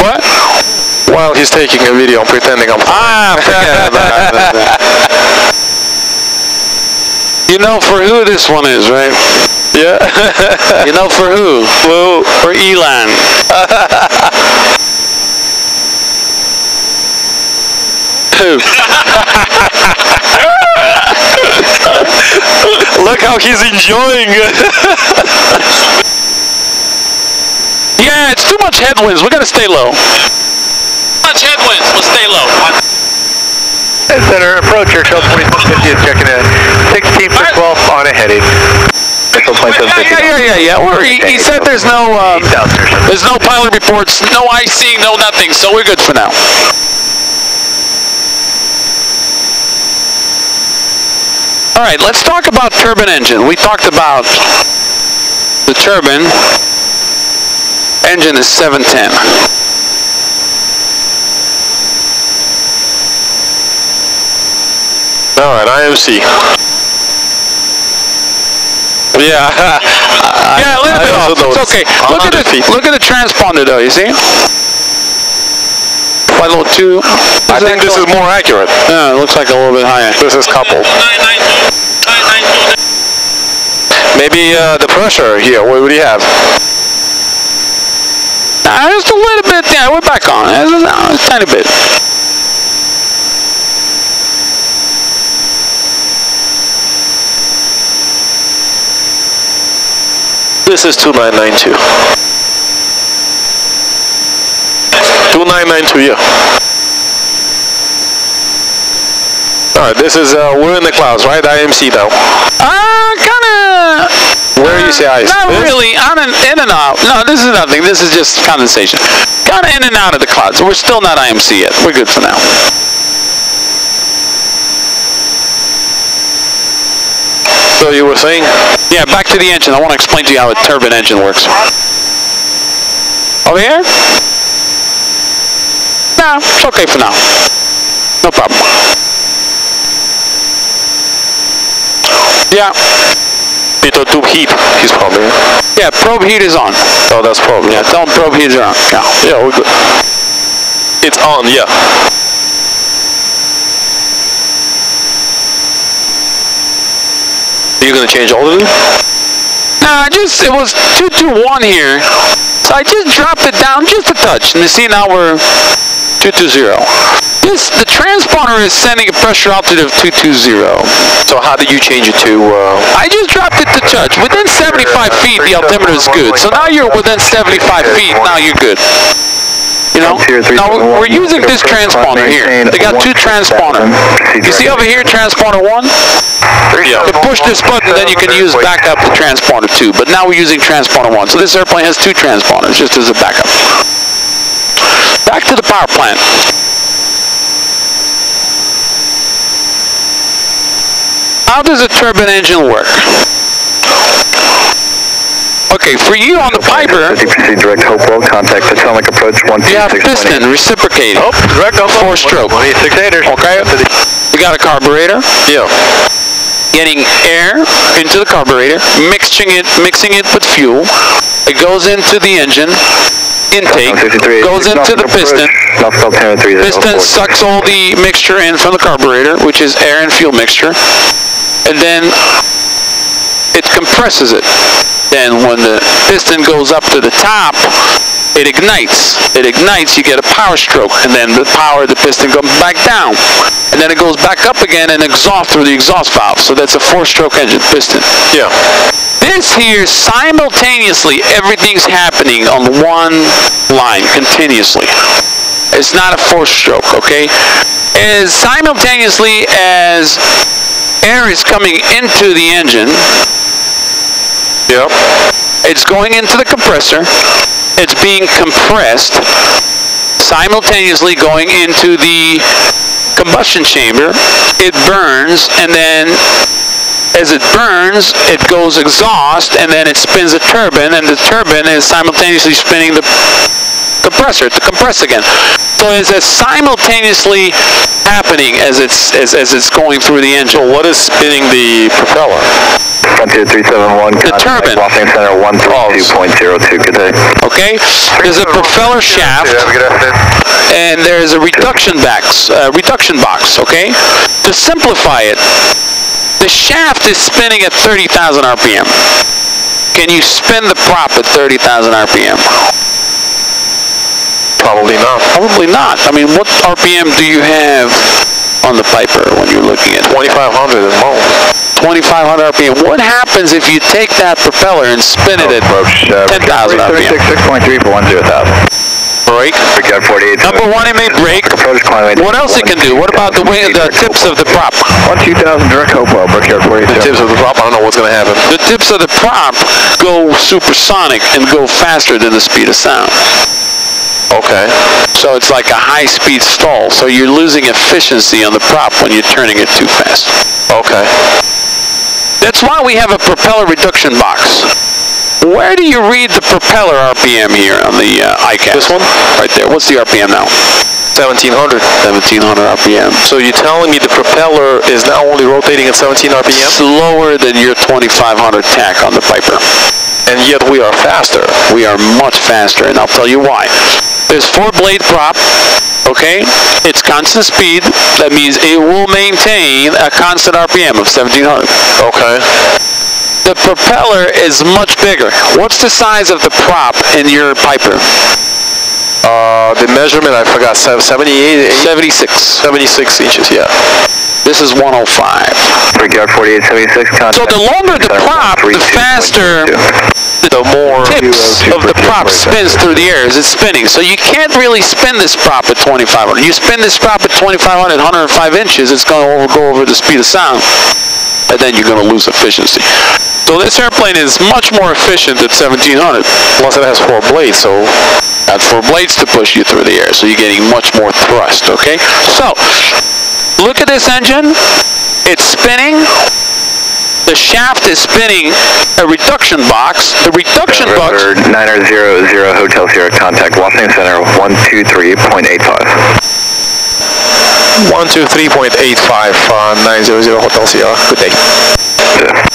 S2: What?
S1: While he's taking a video, I'm pretending I'm
S2: forget about that. You know for who this one is, right?
S1: Yeah.
S2: You know for who?
S1: Well,
S2: for Elon. Who?
S1: Look how he's enjoying it.
S2: Yeah, it's too much headwinds. We gotta stay low. Too much headwinds. We'll stay low.
S4: Center, approach Airshell 2750 is checking in. 16 for 12 on a heading.
S2: Yeah. He said there's no pilot reports, no icing, no nothing, so we're good for now. All right, let's talk about turbine engine. We talked about the turbine. Engine is 710.
S1: All right, IMC. Yeah.
S2: Yeah, a little bit off. It's okay. Look at the transponder though, you see? By little 2.
S1: I think this is more accurate.
S2: Yeah, it looks like a little bit higher.
S1: This is coupled. Maybe the pressure here, what would you have?
S2: Just a little bit, yeah, we're back on. Just a tiny bit.
S1: This is 2992. 2992, yeah. Alright, this is, we're in the clouds, right? IMC now.
S2: Kinda...
S1: Where you say ice?
S2: Not really, in and out. No, this is nothing. This is just condensation. Kinda in and out of the clouds. We're still not IMC yet. We're good for now.
S1: So you were saying?
S2: Yeah, back to the engine. I want to explain to you how a turbine engine works. Over here? No, it's okay for now. No problem. Yeah.
S1: Pitot tube heat, he's probably.
S2: Yeah, probe heat is on.
S1: Oh, that's probably.
S2: Yeah, tell him probe heat is on.
S1: Yeah, we're good. It's on, yeah. Are you gonna change all of them?
S2: Nah, it was 221 here. So I just dropped it down just a touch. And you see now we're 220. The transponder is sending a pressure altitude of 220.
S1: So how did you change it to...
S2: I just dropped it to touch. Within 75 feet, the altimeter is good. So now you're within 75 feet, now you're good. You know, now we're using this transponder here. They got two transponders. You see over here, transponder 1?
S1: Yeah.
S2: You push this button, then you can use backup to transponder 2. But now we're using transponder 1. So this airplane has two transponders, just as a backup. Back to the power plant. How does a turbine engine work? Okay, for you on the Piper,
S3: proceed direct Hopewell, contact Potomac approach 126.
S2: you have piston reciprocating.
S1: Oh, direct up.
S2: 4-stroke.
S1: 26-8ers.
S2: Okay? You got a carburetor.
S1: Yeah.
S2: Getting air into the carburetor, mixing it with fuel. It goes into the engine. Intake goes into the piston. Piston sucks all the mixture in from the carburetor, which is air and fuel mixture. And then it compresses it. Then when the piston goes up to the top, it ignites. It ignites, you get a power stroke, and then the power of the piston comes back down. And then it goes back up again and exhausts through the exhaust valve. So that's a 4-stroke engine piston.
S1: Yeah.
S2: This here, simultaneously, everything's happening on one line, continuously. It's not a 4-stroke, okay? As simultaneously as air is coming into the engine,
S1: Yep.
S2: it's going into the compressor, it's being compressed, simultaneously going into the combustion chamber, it burns, and then as it burns, it goes exhaust, and then it spins a turbine, and the turbine is simultaneously spinning the compressor to compress again. So it's simultaneously happening as it's going through the engine.
S1: So what is spinning the propeller?
S3: 12371.
S2: The turbine.
S3: Washington Center 132.02. Good day.
S2: Okay. There's a propeller shaft, and there's a reduction box. Okay. To simplify it, the shaft is spinning at 30,000 RPM. Can you spin the prop at 30,000 RPM?
S1: Probably not.
S2: Probably not. I mean, what RPM do you have on the Piper when you're looking at
S1: 2,500 at most.
S2: 2,500 RPM. What happens if you take that propeller and spin it at 10,000 RPM?
S3: 36.3 for 10,000.
S2: Brake. Number one, it may brake. What else it can do? What about the tips of the prop?
S3: 2,000 direct Hopewell, Brickyard 42.
S1: The tips of the prop, I don't know what's going to happen.
S2: The tips of the prop go supersonic and go faster than the speed of sound.
S1: Okay.
S2: So it's like a high-speed stall. So you're losing efficiency on the prop when you're turning it too fast.
S1: Okay.
S2: That's why we have a propeller reduction box. Where do you read the propeller RPM here on the iCast?
S1: This one?
S2: Right there. What's the RPM now?
S1: 1,700.
S2: 1,700 RPM.
S1: So you're telling me the propeller is now only rotating at 17 RPM?
S2: Slower than your 2,500 tack on the Piper.
S1: And yet we are faster.
S2: We are much faster, and I'll tell you why. There's 4-blade prop, okay? It's constant speed. That means it will maintain a constant RPM of 1,700.
S1: Okay.
S2: The propeller is much bigger. What's the size of the prop in your Piper?
S1: The measurement, I forgot, 78?
S2: 76.
S1: 76 inches, yeah.
S2: This is 105.
S3: Brickyard 4876.
S2: So the longer the prop, the faster the more tips of the prop spins through the air as it's spinning. So you can't really spin this prop at 2,500. You spin this prop at 2,500, 105 inches, it's going to go over the speed of sound. And then you're going to lose efficiency. So this airplane is much more efficient at 1,700.
S1: Plus it has 4 blades, so...
S2: That's 4 blades to push you through the air, so you're getting much more thrust, okay? So, look at this engine. It's spinning. The shaft is spinning a reduction box. The reduction box...
S3: 9000 Hotel Sierra, contact Washington Center 123.85.
S1: 123.85, 900 Hotel Sierra. Good day.
S3: Yeah.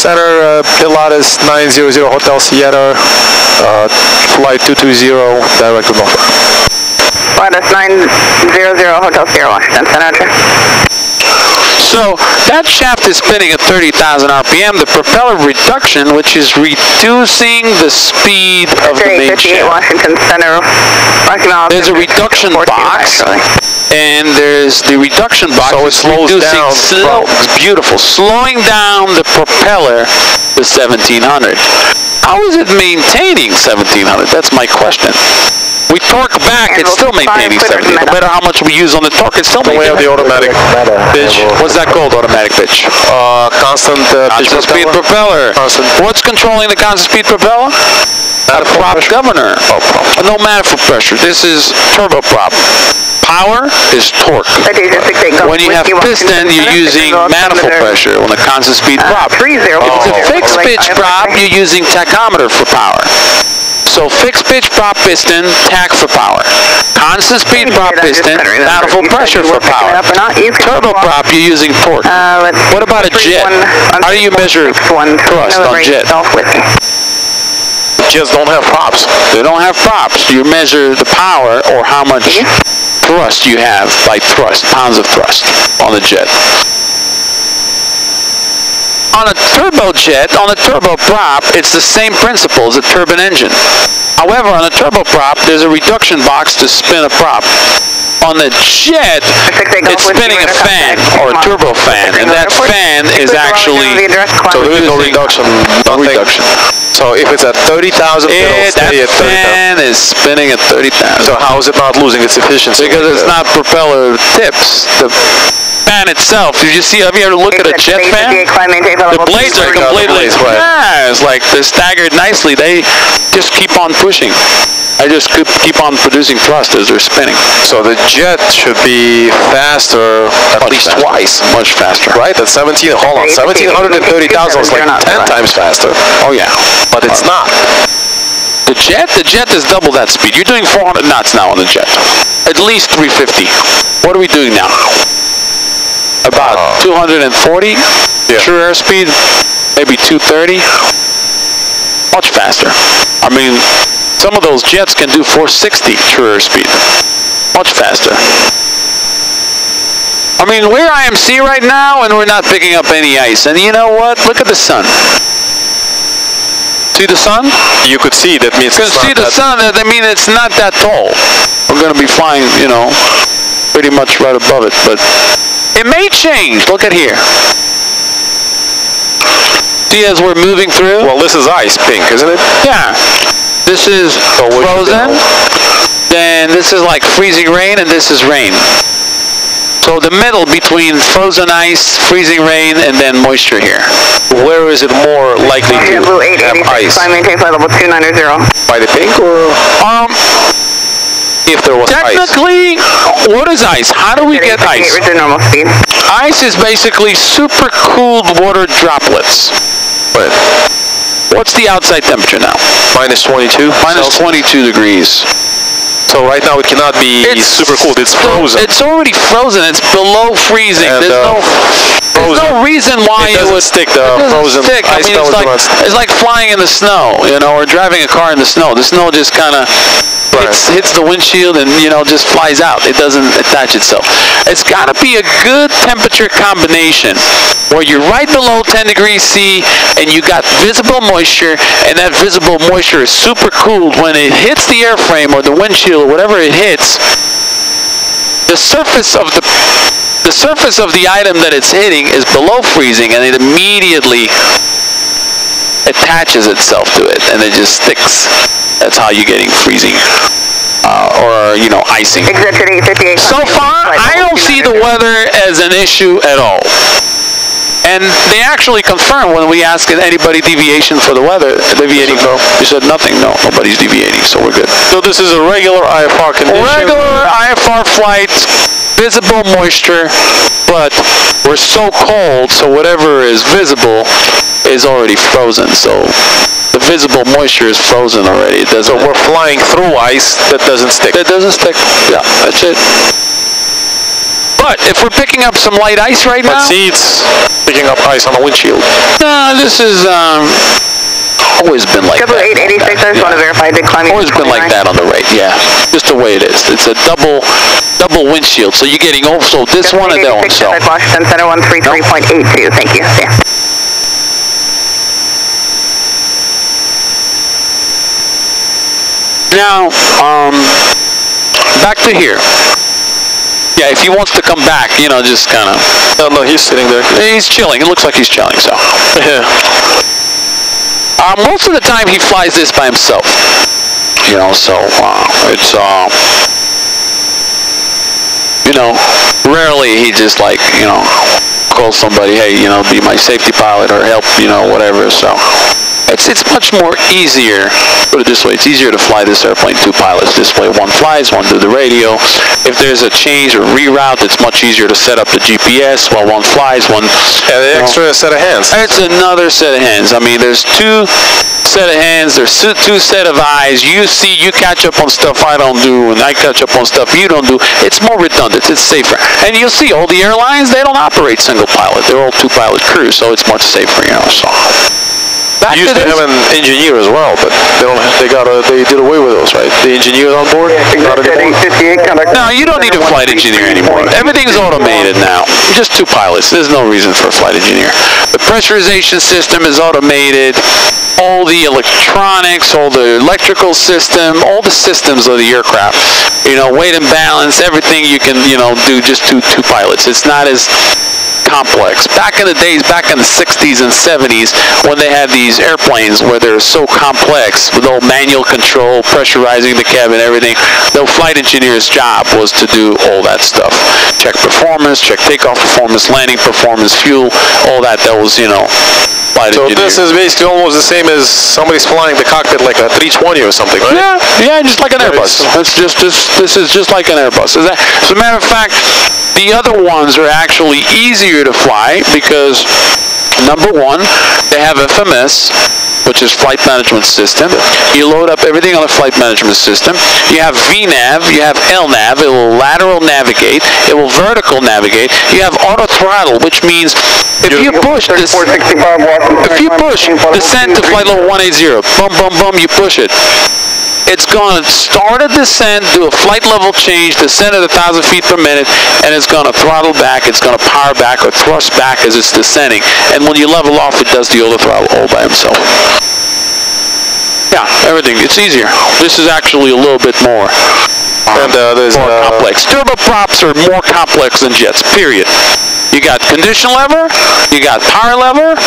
S1: center, Pilatus 900 Hotel Sierra, flight 220, direct to Norfolk.
S5: Pilatus 900 Hotel Sierra, Washington Center.
S2: So that shaft is spinning at 30,000 RPM. The propeller reduction, which is reducing the speed of the main shaft.
S5: Washington Center.
S2: There's a reduction box, and there's the reduction box.
S1: So it slows down.
S2: It's beautiful. Slowing down the propeller to 1700. How is it maintaining 1700? That's my question. We torque back, it's still maintaining 70. No matter how much we use on the torque, it's still maintaining.
S1: We have the automatic pitch.
S2: What's that called, automatic pitch?
S1: Constant
S2: speed propeller. What's controlling the constant speed propeller? A prop governor. No manifold pressure. This is turboprop. Power is torque. When you have piston, you're using manifold pressure on the constant speed prop. If it's a fixed pitch prop, you're using tachometer for power. So fixed pitch prop piston, tach for power. Constant speed prop piston, manifold pressure for power. Turboprop, you're using torque. What about a jet? How do you measure thrust on jet?
S1: Jets don't have props.
S2: They don't have props. You measure the power or how much thrust you have by thrust, pounds of thrust on the jet. On a turbojet, on a turboprop, it's the same principle as a turbine engine. However, on a turboprop, there's a reduction box to spin a prop. On the jet, it's spinning a fan or a turbo fan, and that fan is actually,
S1: so there is no reduction. So if it's at 30,000,
S2: that fan is spinning at 30,000.
S1: So how is it not losing its efficiency?
S2: Because it's not propeller tips. The fan itself, have you ever looked at a jet fan? The blades are completely, it's like they're staggered nicely. They just keep on pushing. I just keep on producing thrust as they're spinning.
S1: So the jet should be faster at least twice.
S2: Much faster.
S1: Right? At 1700 and 30,000 is like 10 times faster.
S2: Oh yeah.
S1: But it's not.
S2: The jet is double that speed. You're doing 400 knots now on the jet. At least 350. What are we doing now? About 240 true airspeed, maybe 230. Much faster. I mean, some of those jets can do 460 true airspeed. Much faster. I mean, we're IMC right now, and we're not picking up any ice. And you know what? Look at the sun. See the sun?
S1: You could see that means
S2: you can see the sun. That means it's not that tall. We're going to be flying, you know, pretty much right above it, but it may change. Look at here. See, as we're moving through.
S1: Well, this is ice, pink, isn't it?
S2: Yeah. This is frozen. Then this is like freezing rain, and this is rain. So the middle between frozen ice, freezing rain, and then moisture here.
S1: Where is it more likely to have ice?
S5: Maintain flight level 290.
S1: By the pink, or if there was
S2: technically, what is ice? How do we get ice?
S5: Normal speed.
S2: Ice is basically super cooled water droplets.
S1: But
S2: what's the outside temperature now?
S1: Minus 22.
S2: Minus 22 degrees.
S1: So right now it cannot be super cooled. It's frozen.
S2: It's already frozen. It's below freezing.
S1: And,
S2: there's no reason why
S1: it would stick. The frozen ice
S2: it's like flying in the snow, you know, or driving a car in the snow. The snow just kind of hits the windshield and, you know, just flies out. It doesn't attach itself. It's got to be a good temperature combination where you're right below 10 degrees C and you got visible moisture, and that visible moisture is super cooled. When it hits the airframe or the windshield or whatever it hits, the surface of the item that it's hitting is below freezing, and it immediately attaches itself to it, and it just sticks. That's how you're getting freezing, or, you know, icing. So far, I don't see the weather as an issue at all. And they actually confirmed when we asked anybody deviation for the weather, deviating. They said nothing. No, nobody's deviating, so we're good.
S1: So this is a regular IFR condition.
S2: Regular IFR flight, visible moisture, but we're so cold, so whatever is visible is already frozen. So the visible moisture is frozen already. It doesn't.
S1: So we're flying through ice that doesn't stick.
S2: That doesn't stick. Yeah, that's it. But if we're picking up some light ice right now,
S1: see, picking up ice on the windshield.
S2: No, this is always been like
S5: Double
S2: that.
S5: 886, I just want to verify the climbing.
S2: Always been like that on the right, yeah. Just the way it is. It's a double windshield, so you're getting also this one and that one. So.
S5: Washington Center 133.82, thank you. Yeah.
S2: Now, back to here. Yeah, if he wants to come back, you know, just kind of...
S1: No, he's sitting there.
S2: He's chilling. It looks like he's chilling, so...
S1: Yeah.
S2: Most of the time, he flies this by himself. You know, so it's... you know, rarely he just, like, you know, calls somebody, hey, you know, be my safety pilot or help, you know, whatever, so... It's much more easier, put it this way, it's easier to fly this airplane two pilots. This way, one flies, one do the radio. If there's a change or reroute, it's much easier to set up the GPS while one flies, one...
S1: Yeah, the extra set of hands.
S2: It's another set of hands. I mean, there's two set of hands, there's two set of eyes. You see, you catch up on stuff I don't do, and I catch up on stuff you don't do. It's more redundant, it's safer. And you'll see, all the airlines, they don't operate single pilot. They're all two pilot crews, so it's much safer, you know, so...
S1: You used to have an engineer as well, but they did away with those, right? The engineer on board?
S2: No, you don't need a flight engineer anymore. Everything's automated now. Just two pilots. There's no reason for a flight engineer. The pressurization system is automated. All the electronics, all the electrical system, all the systems of the aircraft. You know, weight and balance, everything you can, you know, do just two pilots. It's not as complex. Back in the days, back in the 60s and 70s, when they had these airplanes where they're so complex, with all manual control, pressurizing the cabin, everything, the flight engineer's job was to do all that stuff. Check performance, check takeoff performance, landing performance, fuel, all that. That was, you know, flight engineer.
S1: So this is basically almost the same as somebody's flying the cockpit like a 320 or something, right?
S2: Yeah, just like an Airbus. This is just like an Airbus. As a matter of fact, the other ones are actually easier to fly because, number one, they have FMS, which is Flight Management System. You load up everything on the Flight Management System. You have VNAV, you have LNAV, it will lateral navigate, it will vertical navigate. You have auto throttle, which means if you push this, descend to flight level 180, boom, boom, boom, you push it. It's going to start a descent, do a flight level change, descend at 1,000 feet per minute, and it's going to throttle back, it's going to power back or thrust back as it's descending. And when you level off, it does the auto throttle all by himself. Yeah, everything. It's easier. This is actually a little bit more.
S1: There's
S2: more complex. Turboprops are more complex than jets, period. You got condition lever, you got power lever.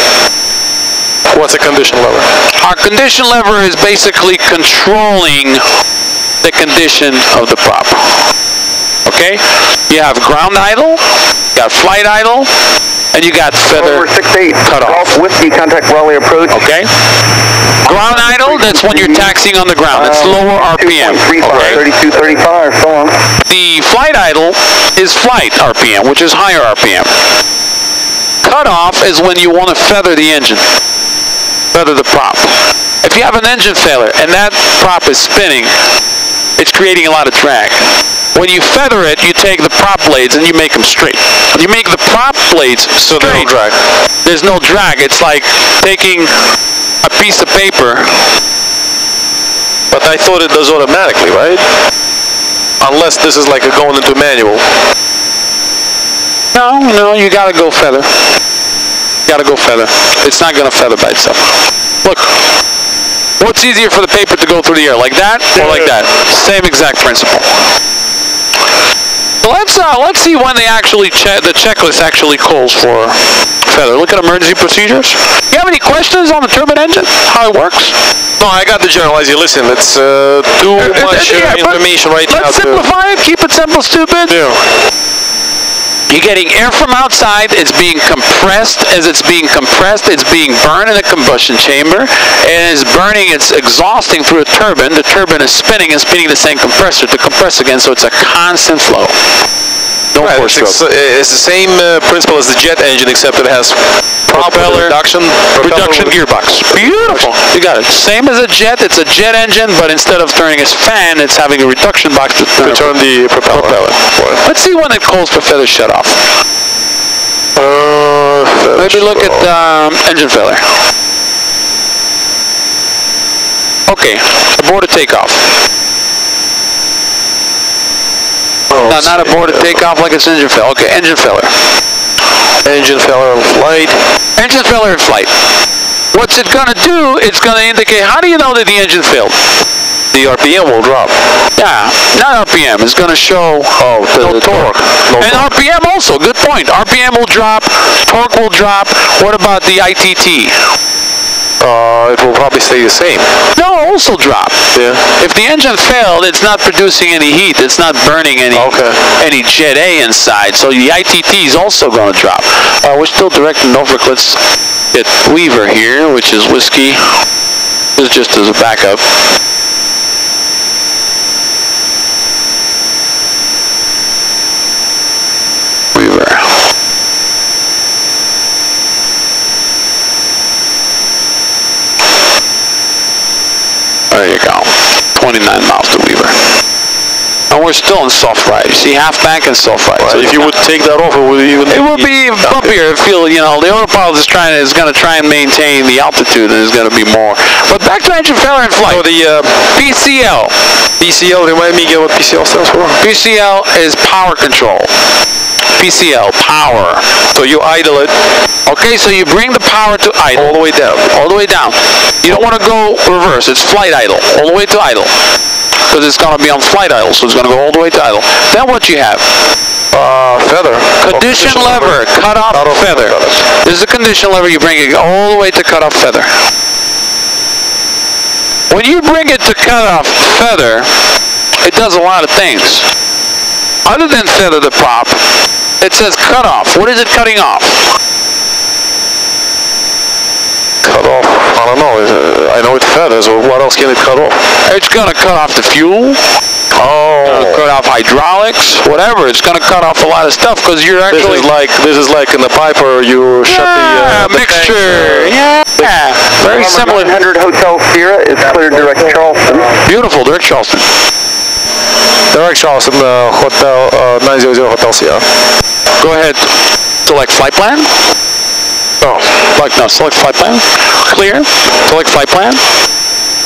S1: What's a condition lever?
S2: Our condition lever is basically controlling the condition of the prop. Okay? You have ground idle, you got flight idle, and you got feather cut off.
S3: Golf Whiskey, contact Raleigh approach.
S2: Okay? Ground idle, that's when you're taxiing on the ground. It's lower RPM. Okay?
S3: 3235, so on.
S2: The flight idle is flight RPM, which is higher RPM. Cut off is when you want to feather the engine. Feather the prop. If you have an engine failure and that prop is spinning, it's creating a lot of drag. When you feather it, you take the prop blades and you make them straight. When you make the prop blades straight,
S1: no drag.
S2: There's no drag. It's like taking a piece of paper.
S1: But I thought it does automatically, right? Unless this is like going into manual.
S2: No, you gotta go feather. Gotta go feather. It's not gonna feather by itself. Look, what's easier for the paper to go through the air, like that or like that? Same exact principle. So let's see when they actually the checklist actually calls for feather. Look at emergency procedures. You have any questions on the turbine engine? How it works?
S1: No, I got the general idea. Listen, it's too much information right now.
S2: Let's simplify it. Keep it simple, stupid.
S1: Yeah.
S2: You're getting air from outside, it's being compressed. As it's being compressed, it's being burned in the combustion chamber, and it's burning, it's exhausting through a turbine. The turbine is spinning and spinning the same compressor to compress again, so it's a constant flow. No force stroke.
S1: It's the same principle as the jet engine, except it has
S2: propeller
S1: reduction
S2: gearbox. Beautiful. You got it. Same as a jet, it's a jet engine, but instead of turning its fan, it's having a reduction box to
S1: turn the propeller.
S2: Let's see when it calls for feather shut off. Maybe look at engine failure. Okay, aborted takeoff. No, not aborted takeoff like it's engine failure. Okay, engine failure.
S1: Engine failure in flight.
S2: Engine failure in flight. What's it going to do? It's going to indicate, how do you know that the engine failed?
S1: The RPM will drop.
S2: Yeah, not RPM. It's going to show
S1: the torque.
S2: And RPM also, good point. RPM will drop, torque will drop. What about the ITT?
S1: It will probably stay the same.
S2: No, also drop.
S1: Yeah.
S2: If the engine failed, it's not producing any heat. It's not burning any Jet A inside. So the ITT is also going to drop. We're still directing Norfolk. Let's get Weaver here, which is whiskey. This is just as a backup. Weaver. There you go. 29 miles to Weaver. And we're still in soft ride. You see, half bank and soft ride.
S1: So if you would take that off, it would even...
S2: It would be bumpier. Feel, you know, the autopilot is going to try and maintain the altitude, and it's going to be more. But back to engine failure in flight.
S1: So the
S2: PCL.
S1: PCL, remind me again what PCL stands for?
S2: PCL is power control. PCL, power.
S1: So you idle it.
S2: Okay, so you bring the power to idle.
S1: All the way down.
S2: All the way down. You don't want to go reverse. It's flight idle. All the way to idle. Because it's going to be on flight idle, so it's going to go all the way to idle. Then what you have?
S1: Feather.
S2: Condition lever, cut off feather. This is a condition lever. You bring it all the way to cut off feather. When you bring it to cut off feather, it does a lot of things. Other than feather the prop, it says cut off. What is it cutting off?
S1: Cut off, I don't know. I know it feathers, or what else can it cut off?
S2: It's going to cut off the fuel. Cut off hydraulics, whatever. It's going to cut off a lot of stuff because you're actually...
S1: This is like in the Piper, you shut the
S2: mixture. Yeah, very similar.
S3: 100 Hotel Sierra is cleared direct Charleston.
S2: Beautiful, direct Charleston.
S1: Direct Charleston, Hotel 900 Hotel Sierra.
S2: Go ahead, select flight plan. Select flight plan. Clear. Select flight plan.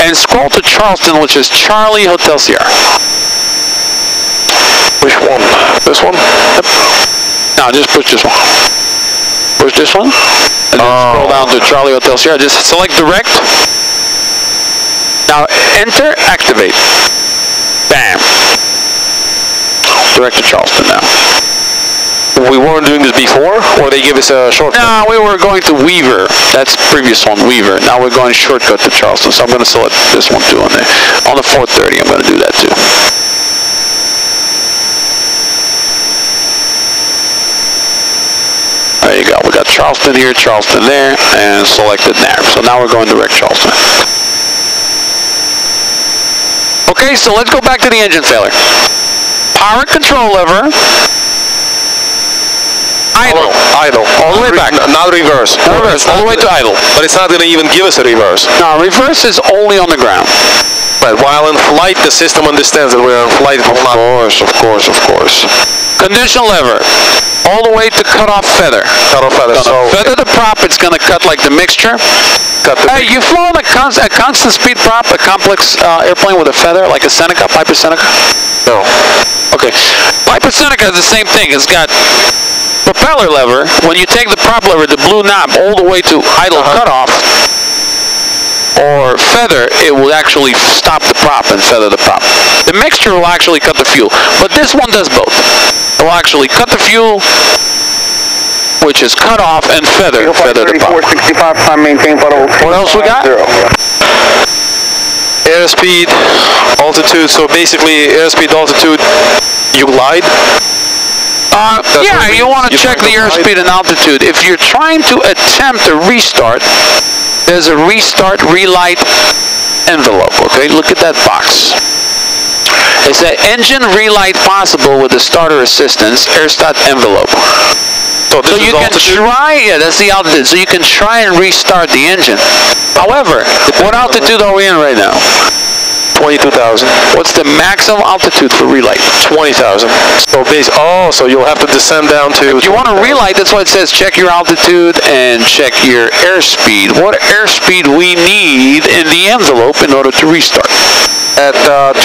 S2: And scroll to Charleston, which is Charlie Hotel Sierra.
S1: Which one? This one?
S2: Yep. No, just push this one. Push this one. And then scroll down to Charlie Hotel Sierra. Just select direct. Now enter, activate. Bam. Direct to Charleston now.
S1: We weren't doing this before, or they give us a shortcut?
S2: No, we were going to Weaver. That's the previous one, Weaver. Now we're going shortcut to Charleston, so I'm going to select this one too on there. On the 430, I'm going to do that too. There you go. We got Charleston here, Charleston there, and selected there. So now we're going direct Charleston. Okay, so let's go back to the engine failure. Power control lever. Idle.
S1: Idle.
S2: All the way back.
S1: Not reverse.
S2: Not reverse. All the way to idle.
S1: But it's not going to even give us a reverse.
S2: No, reverse is only on the ground.
S1: But while in flight, the system understands that we're in flight.
S2: Of course. Condition lever. All the way to cut off feather.
S1: Cut off feather.
S2: So feather the prop, it's going to cut like the mixture. Hey, you flown a constant speed prop, a complex airplane with a feather, like a Seneca, Piper Seneca?
S1: No.
S2: Okay. Piper Seneca is the same thing. It's got propeller lever. When you take the prop lever, the blue knob, all the way to idle cutoff, or feather, it will actually stop the prop and feather the prop. The mixture will actually cut the fuel, but this one does both. It will actually cut the fuel, which is cut off, and feather the prop.
S3: 6465, time maintain,
S2: what else we got?
S1: Airspeed, altitude. So basically, airspeed, altitude, you lied?
S2: Yeah, you want to check the airspeed and altitude. If you're trying to attempt a restart, there's a restart relight envelope, okay? Look at that box. It said engine relight possible with the starter assistance, AirStat envelope.
S1: So this is
S2: you can
S1: altitude?
S2: that's the altitude. So you can try and restart the engine. However, what altitude are we in right now?
S1: 22,000.
S2: What's the maximum altitude for relight?
S1: 20,000. So you'll have to descend down to...
S2: If you want to relight, that's why it says check your altitude and check your airspeed. What airspeed we need in the envelope in order to restart?
S1: At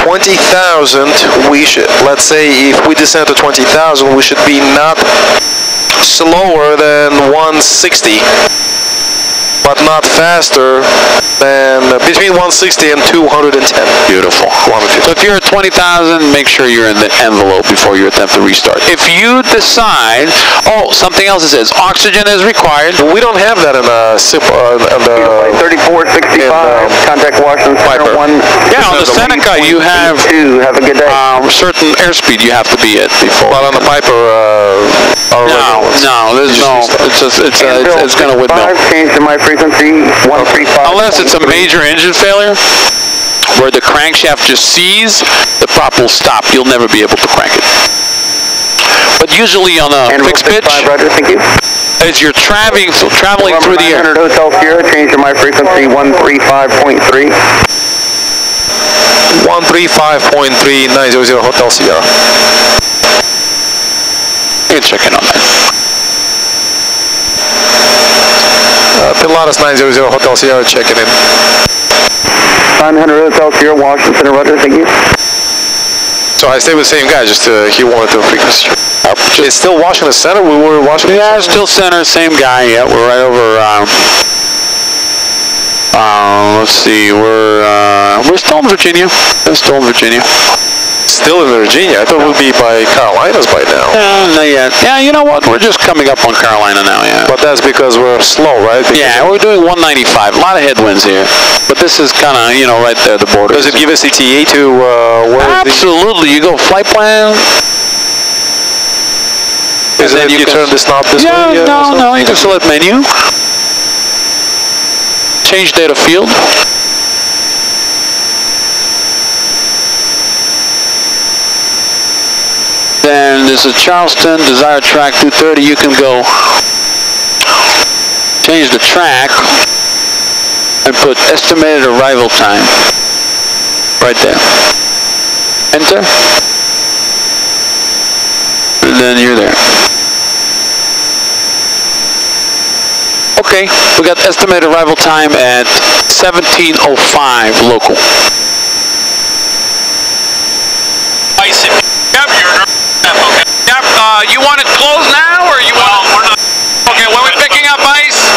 S1: 20,000, we should, let's say if we descend to 20,000, we should be not slower than 160, but not faster than between 160 and 210.
S2: Beautiful. So if you're at 20,000, make sure you're in the envelope before you attempt to restart. If you decide, something else it says, oxygen is required.
S1: We don't have that in the
S3: 3465, contact Washington Center 1.
S2: Yeah, on the Seneca you have
S3: have a good day.
S2: Certain airspeed you have to be at before.
S1: But on the Piper,
S2: no, there's no. It's going to windmill.
S3: Change to my frequency 135.
S2: Unless it's a major engine failure, where the crankshaft just seized, the prop will stop. You'll never be able to crank it. But usually on a fixed pitch,
S3: Roger, thank you.
S2: as you're traveling through the air.
S3: 900 Hotel Sierra, change to my frequency 135.3.
S1: 135.3, 900 Hotel Sierra.
S2: You can check in on that.
S1: Pilatus 900 Hotel Sierra checking in.
S3: 900 Hotel Sierra, Washington, Roger, thank you.
S1: So I stayed with the same guy, just he wanted to frequency. It's still Washington Center? We were Washington
S2: Yeah,
S1: Center?
S2: still center, same guy. Yeah, we're right over, let's see, we're still in Virginia. We're still in Virginia.
S1: Still in Virginia? I thought we'd be by Carolinas by now.
S2: Not yet. Yeah, you know what? We're just coming up on Carolina now, yeah.
S1: But that's because we're slow, right? Because
S2: yeah, we're doing 195. A lot of headwinds here. But this is kind of, right there, the border.
S1: Does it give us ETA to where
S2: Absolutely. You go flight plan.
S1: Is it you turn this knob this way?
S2: Yeah, no, you can select menu. Change data field. Then there's a Charleston, desired track 230. You can go change the track and put estimated arrival time right there. Enter. And then you're there. Okay, we got estimated arrival time at 17:05 local. You want it closed now, or you want it? We're not. Okay, when we're picking up ice,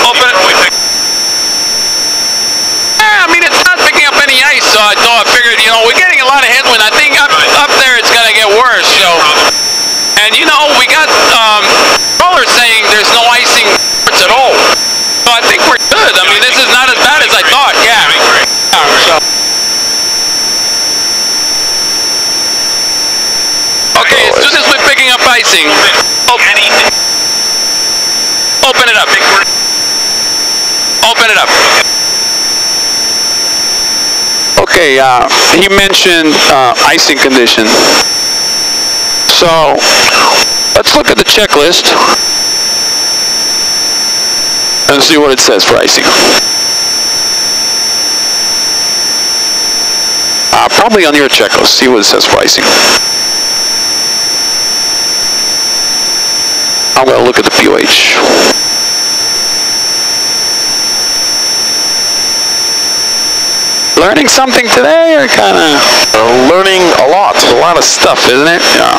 S2: open it. Yeah, I mean, it's not picking up any ice, so I figured, we're getting a lot of headwind. I think up there it's going to get worse, so. And, we got callers saying there's no icing at all. So I think we're good. I mean, this is not as bad as I thought, yeah. Okay, as soon as we're picking up icing, open it up. Open it up. Okay, he mentioned icing condition. So, let's look at the checklist and see what it says for icing. Probably on your checklist, see what it says for icing. I'm going to look at the POH. Learning something today, or kind of?
S1: Learning a lot of stuff,
S2: isn't it? Yeah.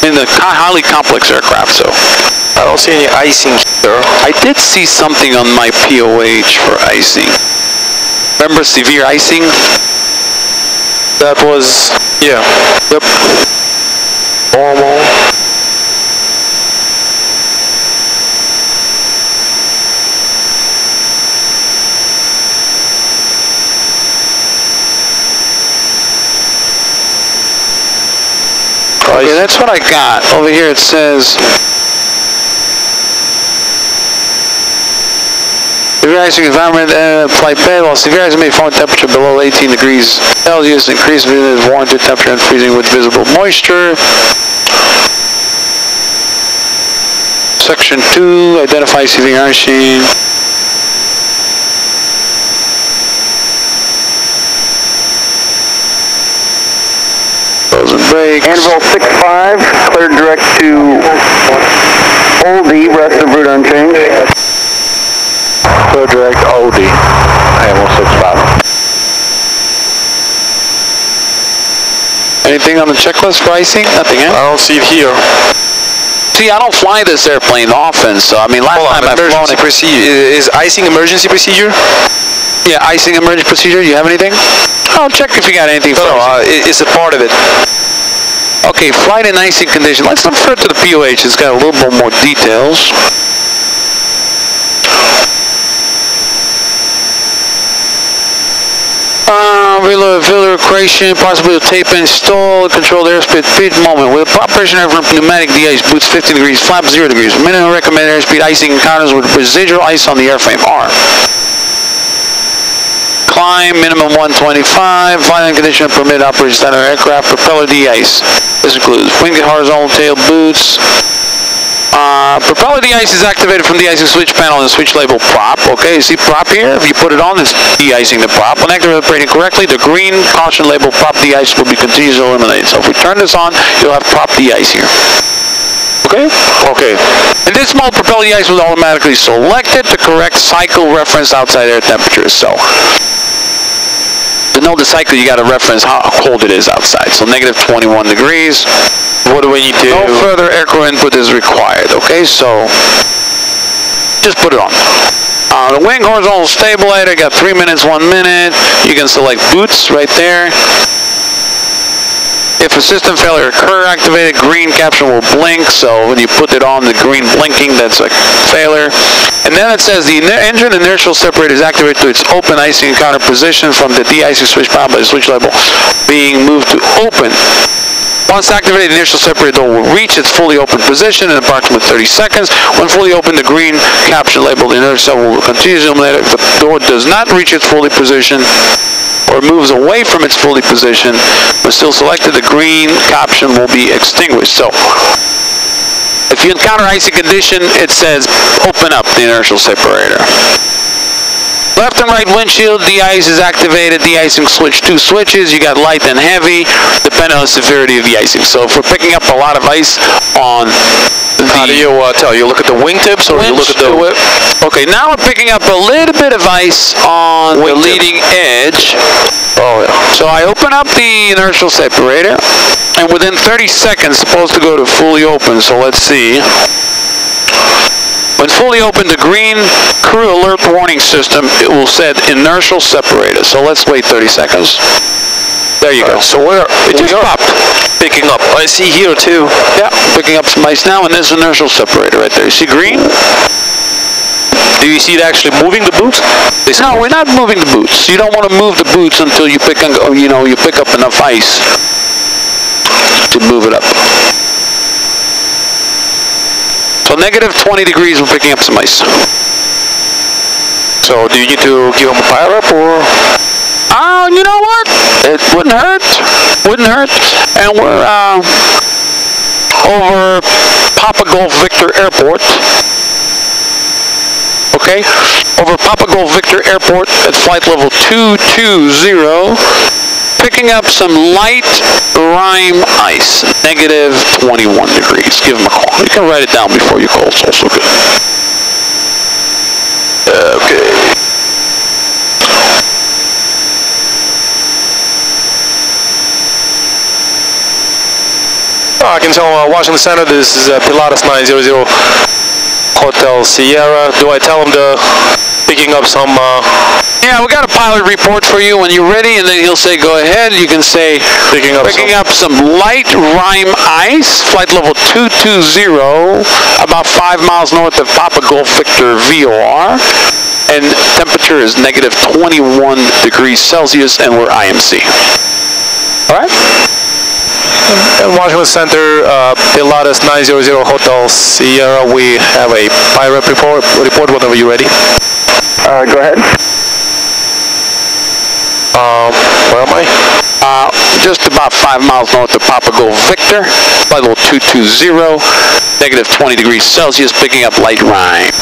S2: In the highly complex aircraft, so.
S1: I don't see any icing here.
S2: I did see something on my POH for icing. Remember severe icing?
S1: That was, yeah. Yep. Normal.
S2: Okay, that's what I got. Over here it says severe icing environment, flight bed, while severe icing may fall in temperature below 18 degrees Celsius, increased warranted temperature and freezing with visible moisture. Section 2, identify severe icing. and brakes.
S3: Anvil 65, cleared direct to Oldie, rest of route unchanged.
S4: Clear direct Oldie, Anvil 65.
S2: Anything on the checklist for icing? Nothing, eh?
S1: I don't see it here.
S2: See, I don't fly this airplane often, so I mean, last time I've flown it.
S1: Is icing emergency procedure?
S2: Yeah, icing emergency procedure. You have anything? I'll check if you got anything.
S1: No, it's a part of it.
S2: Okay, flight and icing condition. Let's refer to the POH. It's got a little bit more details. Filler creation, possibly tape install, controlled airspeed, moment. With a operation of pneumatic de-ice, boots 15 degrees, flap 0 degrees. Minimum recommended airspeed icing encounters with residual ice on the airframe are. Climb, minimum 125, flying condition permit operation standard aircraft, propeller de-ice. This includes wing horizontal tail boots. Propeller de-ice is activated from the icing switch panel and switch label prop. Okay, you see prop here? If you put it on, it's de-icing the prop. When operating correctly, the green caution label prop de-ice will be continuously eliminated. So if we turn this on, you'll have prop de-ice here. Okay? Okay. In this mode, propeller de-ice will automatically selected to correct cycle reference outside air temperature. So to know the cycle, you got to reference how cold it is outside. So negative 21 degrees. What do we need to do? No further aircrew input is required. Okay, so just put it on. The wing horizontal stabilizer, got 3 minutes, 1 minute. You can select boots right there. If a system failure occur, activated green caption will blink. So when you put it on, the green blinking, that's a failure. And then it says the engine inertial separator is activated to its open icing encounter position from the de-icing switch panel by the switch label being moved to open. Once activated, the inertial separator door will reach its fully open position in approximately 30 seconds. When fully open, the green caption labeled the inertial will continue to illuminate. If the door does not reach its fully position or moves away from its fully position, but still selected, the green caption will be extinguished. So, if you encounter icy condition, it says open up the inertial separator. Left and right windshield, de-ice is activated, de-icing switch, 2 switches, you got light and heavy, depending on the severity of the icing. So if we're picking up a lot of ice on the...
S1: How do you tell? You look at the wingtips or you look at the...
S2: Okay, now we're picking up a little bit of ice on the leading edge.
S1: Oh, yeah.
S2: So I open up the inertial separator, and within 30 seconds, it's supposed to go to fully open, so let's see. When fully open, the green crew alert warning system, it will set inertial separator. So let's wait 30 seconds. There you go.
S1: So it just popped. Picking up. I see here too.
S2: Yeah, picking up some ice now, and there's inertial separator right there. You see green?
S1: Do you see it actually moving the boots?
S2: No, we're not moving the boots. You don't want to move the boots until you pick up enough ice to move it up. So negative 20 degrees, we're picking up some ice.
S1: So do you need to give them a fire up or?
S2: You know what? It wouldn't hurt. Wouldn't hurt. And we're over Papa Golf Victor Airport. Okay? Over Papa Golf Victor Airport at flight level 220. Picking up some light rime ice, negative 21 degrees. Give them a call. You can write it down before you call. It's also good.
S1: Okay. I can tell Washington Center, this is Pilatus 900 Hotel Sierra. Do I tell them to picking up some...
S2: Yeah, we got a pilot report for you when you're ready, and then he'll say, go ahead. You can say, picking up some light rime ice, flight level 220, about 5 miles north of Papa Golf Victor VOR, and temperature is negative 21 degrees Celsius, and we're IMC. All right?
S1: In Washington Center, Pilatus 900 Hotel Sierra, we have a pilot report whenever you're ready.
S3: Go ahead.
S1: Where am I?
S2: just about 5 miles north of Papa Golf Victor, flight level 220, negative 20 degrees Celsius, picking up light rain.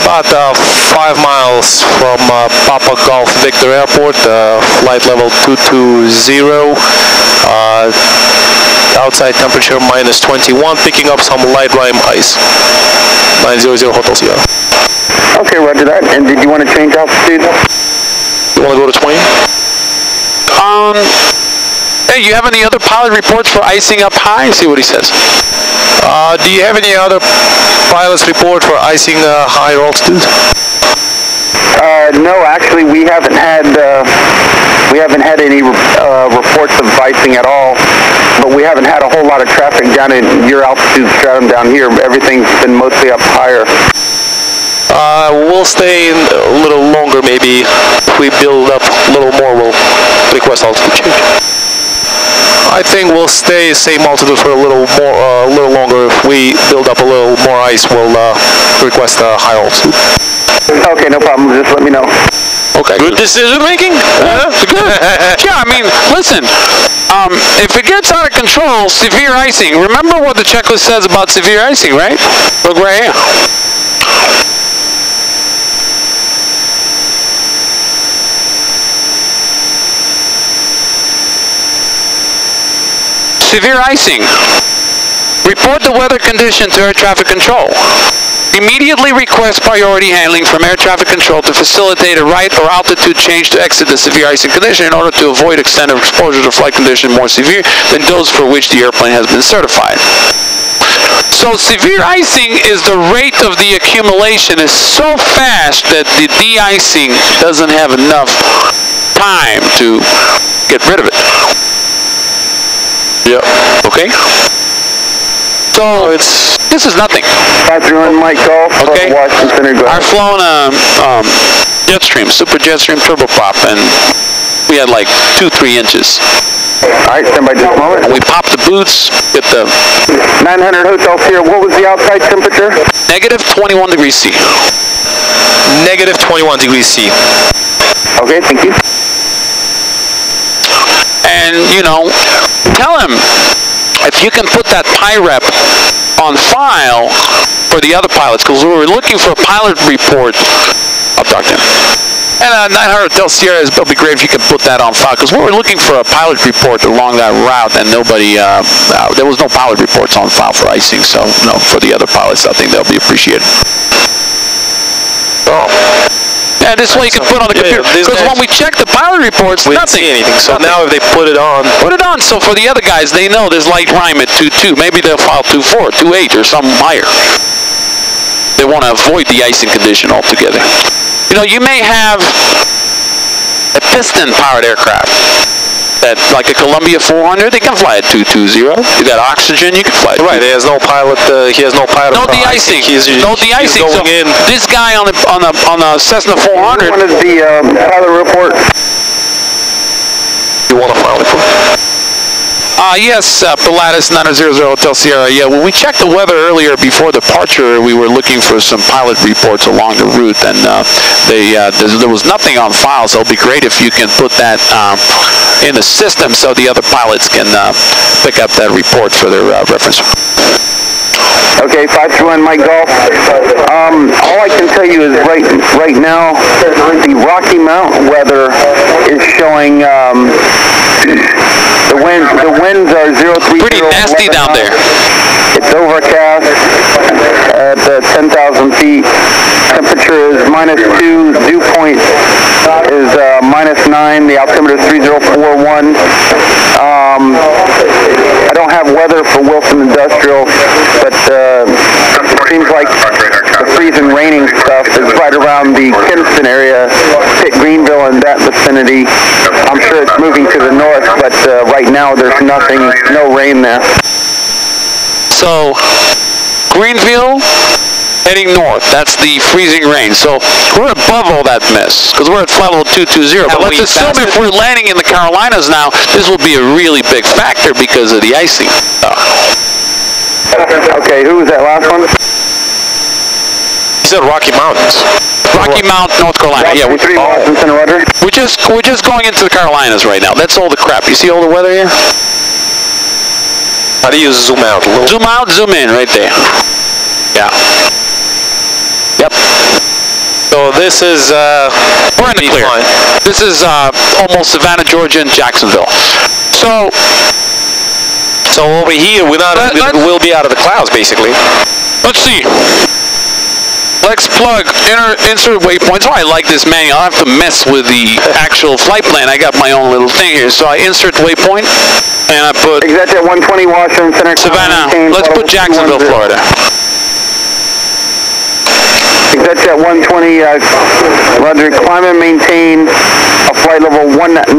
S1: About 5 miles from Papa Golf Victor Airport, flight level 220. Outside temperature minus 21, picking up some light rain ice. 900 Hotel Sierra.
S3: Okay, roger that. And did you want to change altitude?
S1: You want to go to 20?
S2: Hey, you have any other pilot reports for icing up high? See what he says.
S1: Do you have any other pilot's report for icing higher altitudes?
S3: No, actually, we haven't had any reports of icing at all. But we haven't had a whole lot of traffic down in your altitude stratum down here. Everything's been mostly up higher.
S1: We'll stay in a little longer, maybe. If we build up a little more, we'll request altitude change. I think we'll stay same altitude for a little longer. If we build up a little more ice, we'll request a high altitude.
S3: Okay, no problem. Just let me know.
S2: Okay.
S1: Good decision making.
S2: Good. Yeah, I mean, listen. If it gets out of control, severe icing. Remember what the checklist says about severe icing, right? Look right here. Severe icing. Report the weather condition to air traffic control. Immediately request priority handling from air traffic control to facilitate a right or altitude change to exit the severe icing condition in order to avoid extended exposure to flight condition more severe than those for which the airplane has been certified. So severe icing is the rate of the accumulation is so fast that the de-icing doesn't have enough time to get rid of it.
S1: Yeah.
S2: Okay? So this is nothing.
S3: Afternoon, Mike Golf.
S2: Okay.
S3: Washington.
S2: I've flown Jetstream, Super Jetstream turboprop, and we had like 2-3 inches.
S3: All right, stand by just a moment.
S2: And we popped the boots, get the
S3: 900 Hotel Sierra. What was the outside temperature?
S2: negative 21 degrees C.
S1: Negative 21 degrees C.
S3: Okay, thank you.
S2: And, you know, tell him if you can put that PIREP on file for the other pilots, because we were looking for a pilot report. I'll talk to him. And 900 Del Sierra, it'll be great if you could put that on file, because we were looking for a pilot report along that route, and nobody, there was no pilot reports on file for icing, so, no, for the other pilots, I think they'll be appreciated.
S1: Oh.
S2: Yeah, this way you can put on the computer. Because when we check the pilot reports,
S1: we
S2: nothing.
S1: Didn't see anything. So now if they put it on.
S2: Put it on. So for the other guys, they know there's light rime at 2.2. Maybe they'll file 2.4, 2.8, or something higher. They want to avoid the icing condition altogether. You know, you may have a piston-powered aircraft. That, like a Columbia 400, they can fly at 220. You got oxygen, you can fly.
S1: Right, he has no pilot. He has no pilot.
S2: No de-icing. No de-icing. So
S1: in.
S2: This guy on a Cessna 400.
S3: What is the pilot report?
S1: You want a pilot report?
S2: Yes, Pilatus 900 Hotel Sierra. Yeah, when we checked the weather earlier before departure, we were looking for some pilot reports along the route, and there was nothing on file, so it'll be great if you can put that in the system so the other pilots can pick up that report for their reference.
S3: Okay, 521 Mike Golf. All I can tell you is right now, the Rocky Mountain weather is showing the winds are 030.
S2: Pretty nasty down there.
S3: It's overcast at 10,000 feet. Temperature is -2. Dew point is -9. The altimeter is 3041. I don't have weather for Wilson Industrial, but it seems like the freezing raining stuff is right around the Kinston area, Pitt Greenville and that vicinity. I'm sure it's moving to the north, but right now there's nothing, no rain there.
S2: So, Greenville heading north, that's the freezing rain. So we're above all that mess, because we're at flight level 220. But let's assume if we're landing in the Carolinas now, this will be a really big factor because of the icing.
S3: Okay, who was that last one?
S1: He said Rocky Mountains.
S2: Rocky Rocky Mount, North Carolina. Yeah, we're just going into the Carolinas right now. That's all the crap. You see all the weather here?
S1: How do you zoom out?
S2: Zoom out, zoom in, right there. Yeah. Yep.
S1: So this is
S2: we're in the clear.
S1: Fine.
S2: This is almost Savannah, Georgia, and Jacksonville. So
S1: over here, we'll be out of the clouds, basically.
S2: Let's see. Let's plug insert waypoints. Oh, I like this manual. I have to mess with the actual flight plan. I got my own little thing here. So I insert waypoint, and I put
S3: exactly at 120 Washington Center.
S2: Savannah. Let's put Jacksonville, Florida.
S3: Exactly at 120. Roger. Climb and maintain a flight level 190.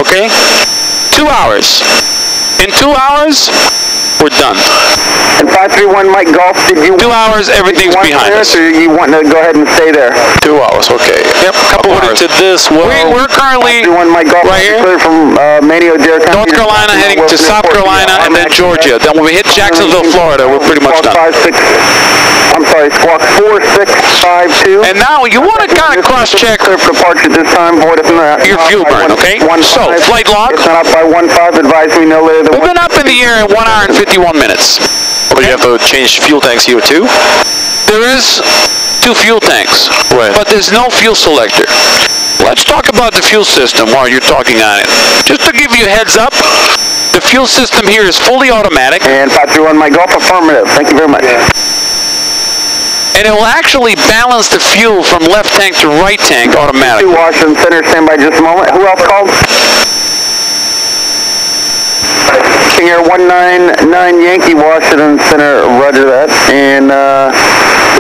S2: Okay. 2 hours. In 2 hours, we're done.
S3: And 531 Mike Golf, did you...
S2: 2 hours, everything's behind us.
S3: Or you want to go ahead and stay there?
S1: 2 hours, okay. Yep, couple hours. To this,
S2: we're currently
S3: Mike Golf,
S2: right here.
S3: From
S2: North Carolina, heading to South Carolina, and then Georgia. Then when we hit Jacksonville, Florida, we're pretty much done.
S3: I'm sorry, squawk 4652.
S2: And now you want to kind of cross-check
S3: departure this time,
S2: your fuel burn, okay? So, flight log.
S3: It's not up by 15, advise me no later than...
S2: We've been up in the air in 1 hour and 51 minutes.
S1: Okay. You have to change fuel tanks here too?
S2: There is 2 fuel tanks,
S1: right,
S2: but there's no fuel selector. Let's talk about the fuel system while you're talking on it. Just to give you a heads up, the fuel system here is fully automatic.
S3: And 531 Mike Golf, affirmative. Thank you very much.
S2: And it will actually balance the fuel from left tank to right tank automatically.
S3: 2 Washington Center, stand by just a moment. Who else called? King Air 199 Yankee, Washington Center, roger that. And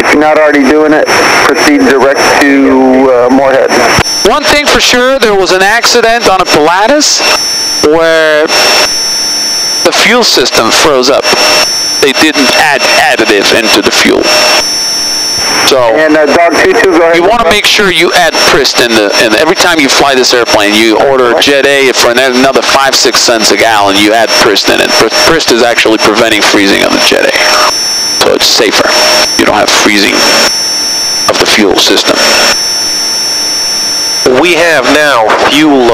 S3: if you're not already doing it, proceed direct to Moorhead.
S2: One thing for sure, there was an accident on a Pilatus where the fuel system froze up. They didn't add additive into the fuel. So
S3: and Dog 22, go ahead.
S2: You want to make sure you add Prist in every time you fly this airplane, you order Jet A for another 5-6 cents a gallon, you add Prist in it. Prist is actually preventing freezing of the Jet A. So it's safer. You don't have freezing of the fuel system.
S1: We have now fuel...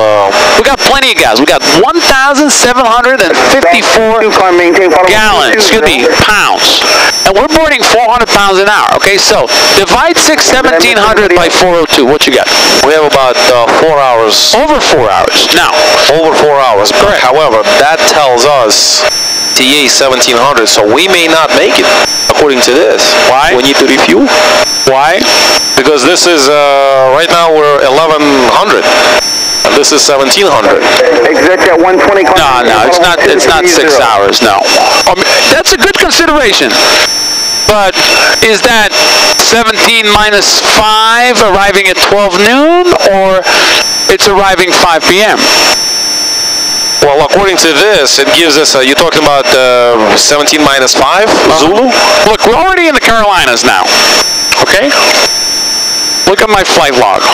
S2: we got plenty of gas. We got 1,754 pounds. And we're burning 400 pounds an hour. Okay, so divide 1700 by 402. What you got?
S1: We have about 4 hours.
S2: Over 4 hours. Now.
S1: Over 4 hours.
S2: Correct.
S1: However, that tells us TA 1700, so we may not make it, according to this.
S2: Why?
S1: We need to refuel.
S2: Why?
S1: Because this is, right now we're 1100. And this is 1700.
S3: Exactly at 120.
S2: No, it's not 6 hours, no. That's a good consideration. But is that 17 minus 5 arriving at 12 noon, or it's arriving 5 p.m.?
S1: Well, according to this, it gives us, you're talking about 17 minus 5, Zulu?
S2: Look, we're already in the Carolinas now, okay? Look at my flight log.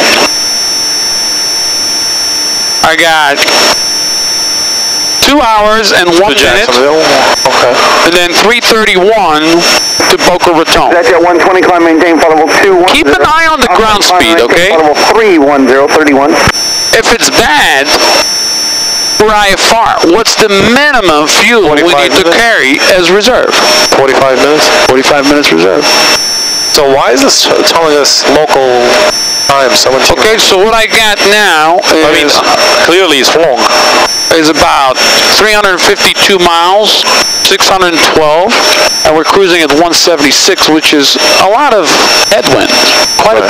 S2: I got 2 hours and 1 minute,
S1: okay,
S2: and then 3:31 to Boca Raton.
S3: That's at 120, climb, maintain, level 210.
S2: Keep an eye on the ground speed, okay?
S3: Level 31031.
S2: If it's bad, we're IFR. What's the minimum fuel we need to carry as reserve?
S1: 45 minutes.
S2: 45 minutes reserve.
S1: So why is this telling us local time 17?
S2: Okay, so what I got now is,
S1: clearly it's wrong.
S2: Is about 352 miles, 612, and we're cruising at 176, which is a lot of headwind. Quite a bit.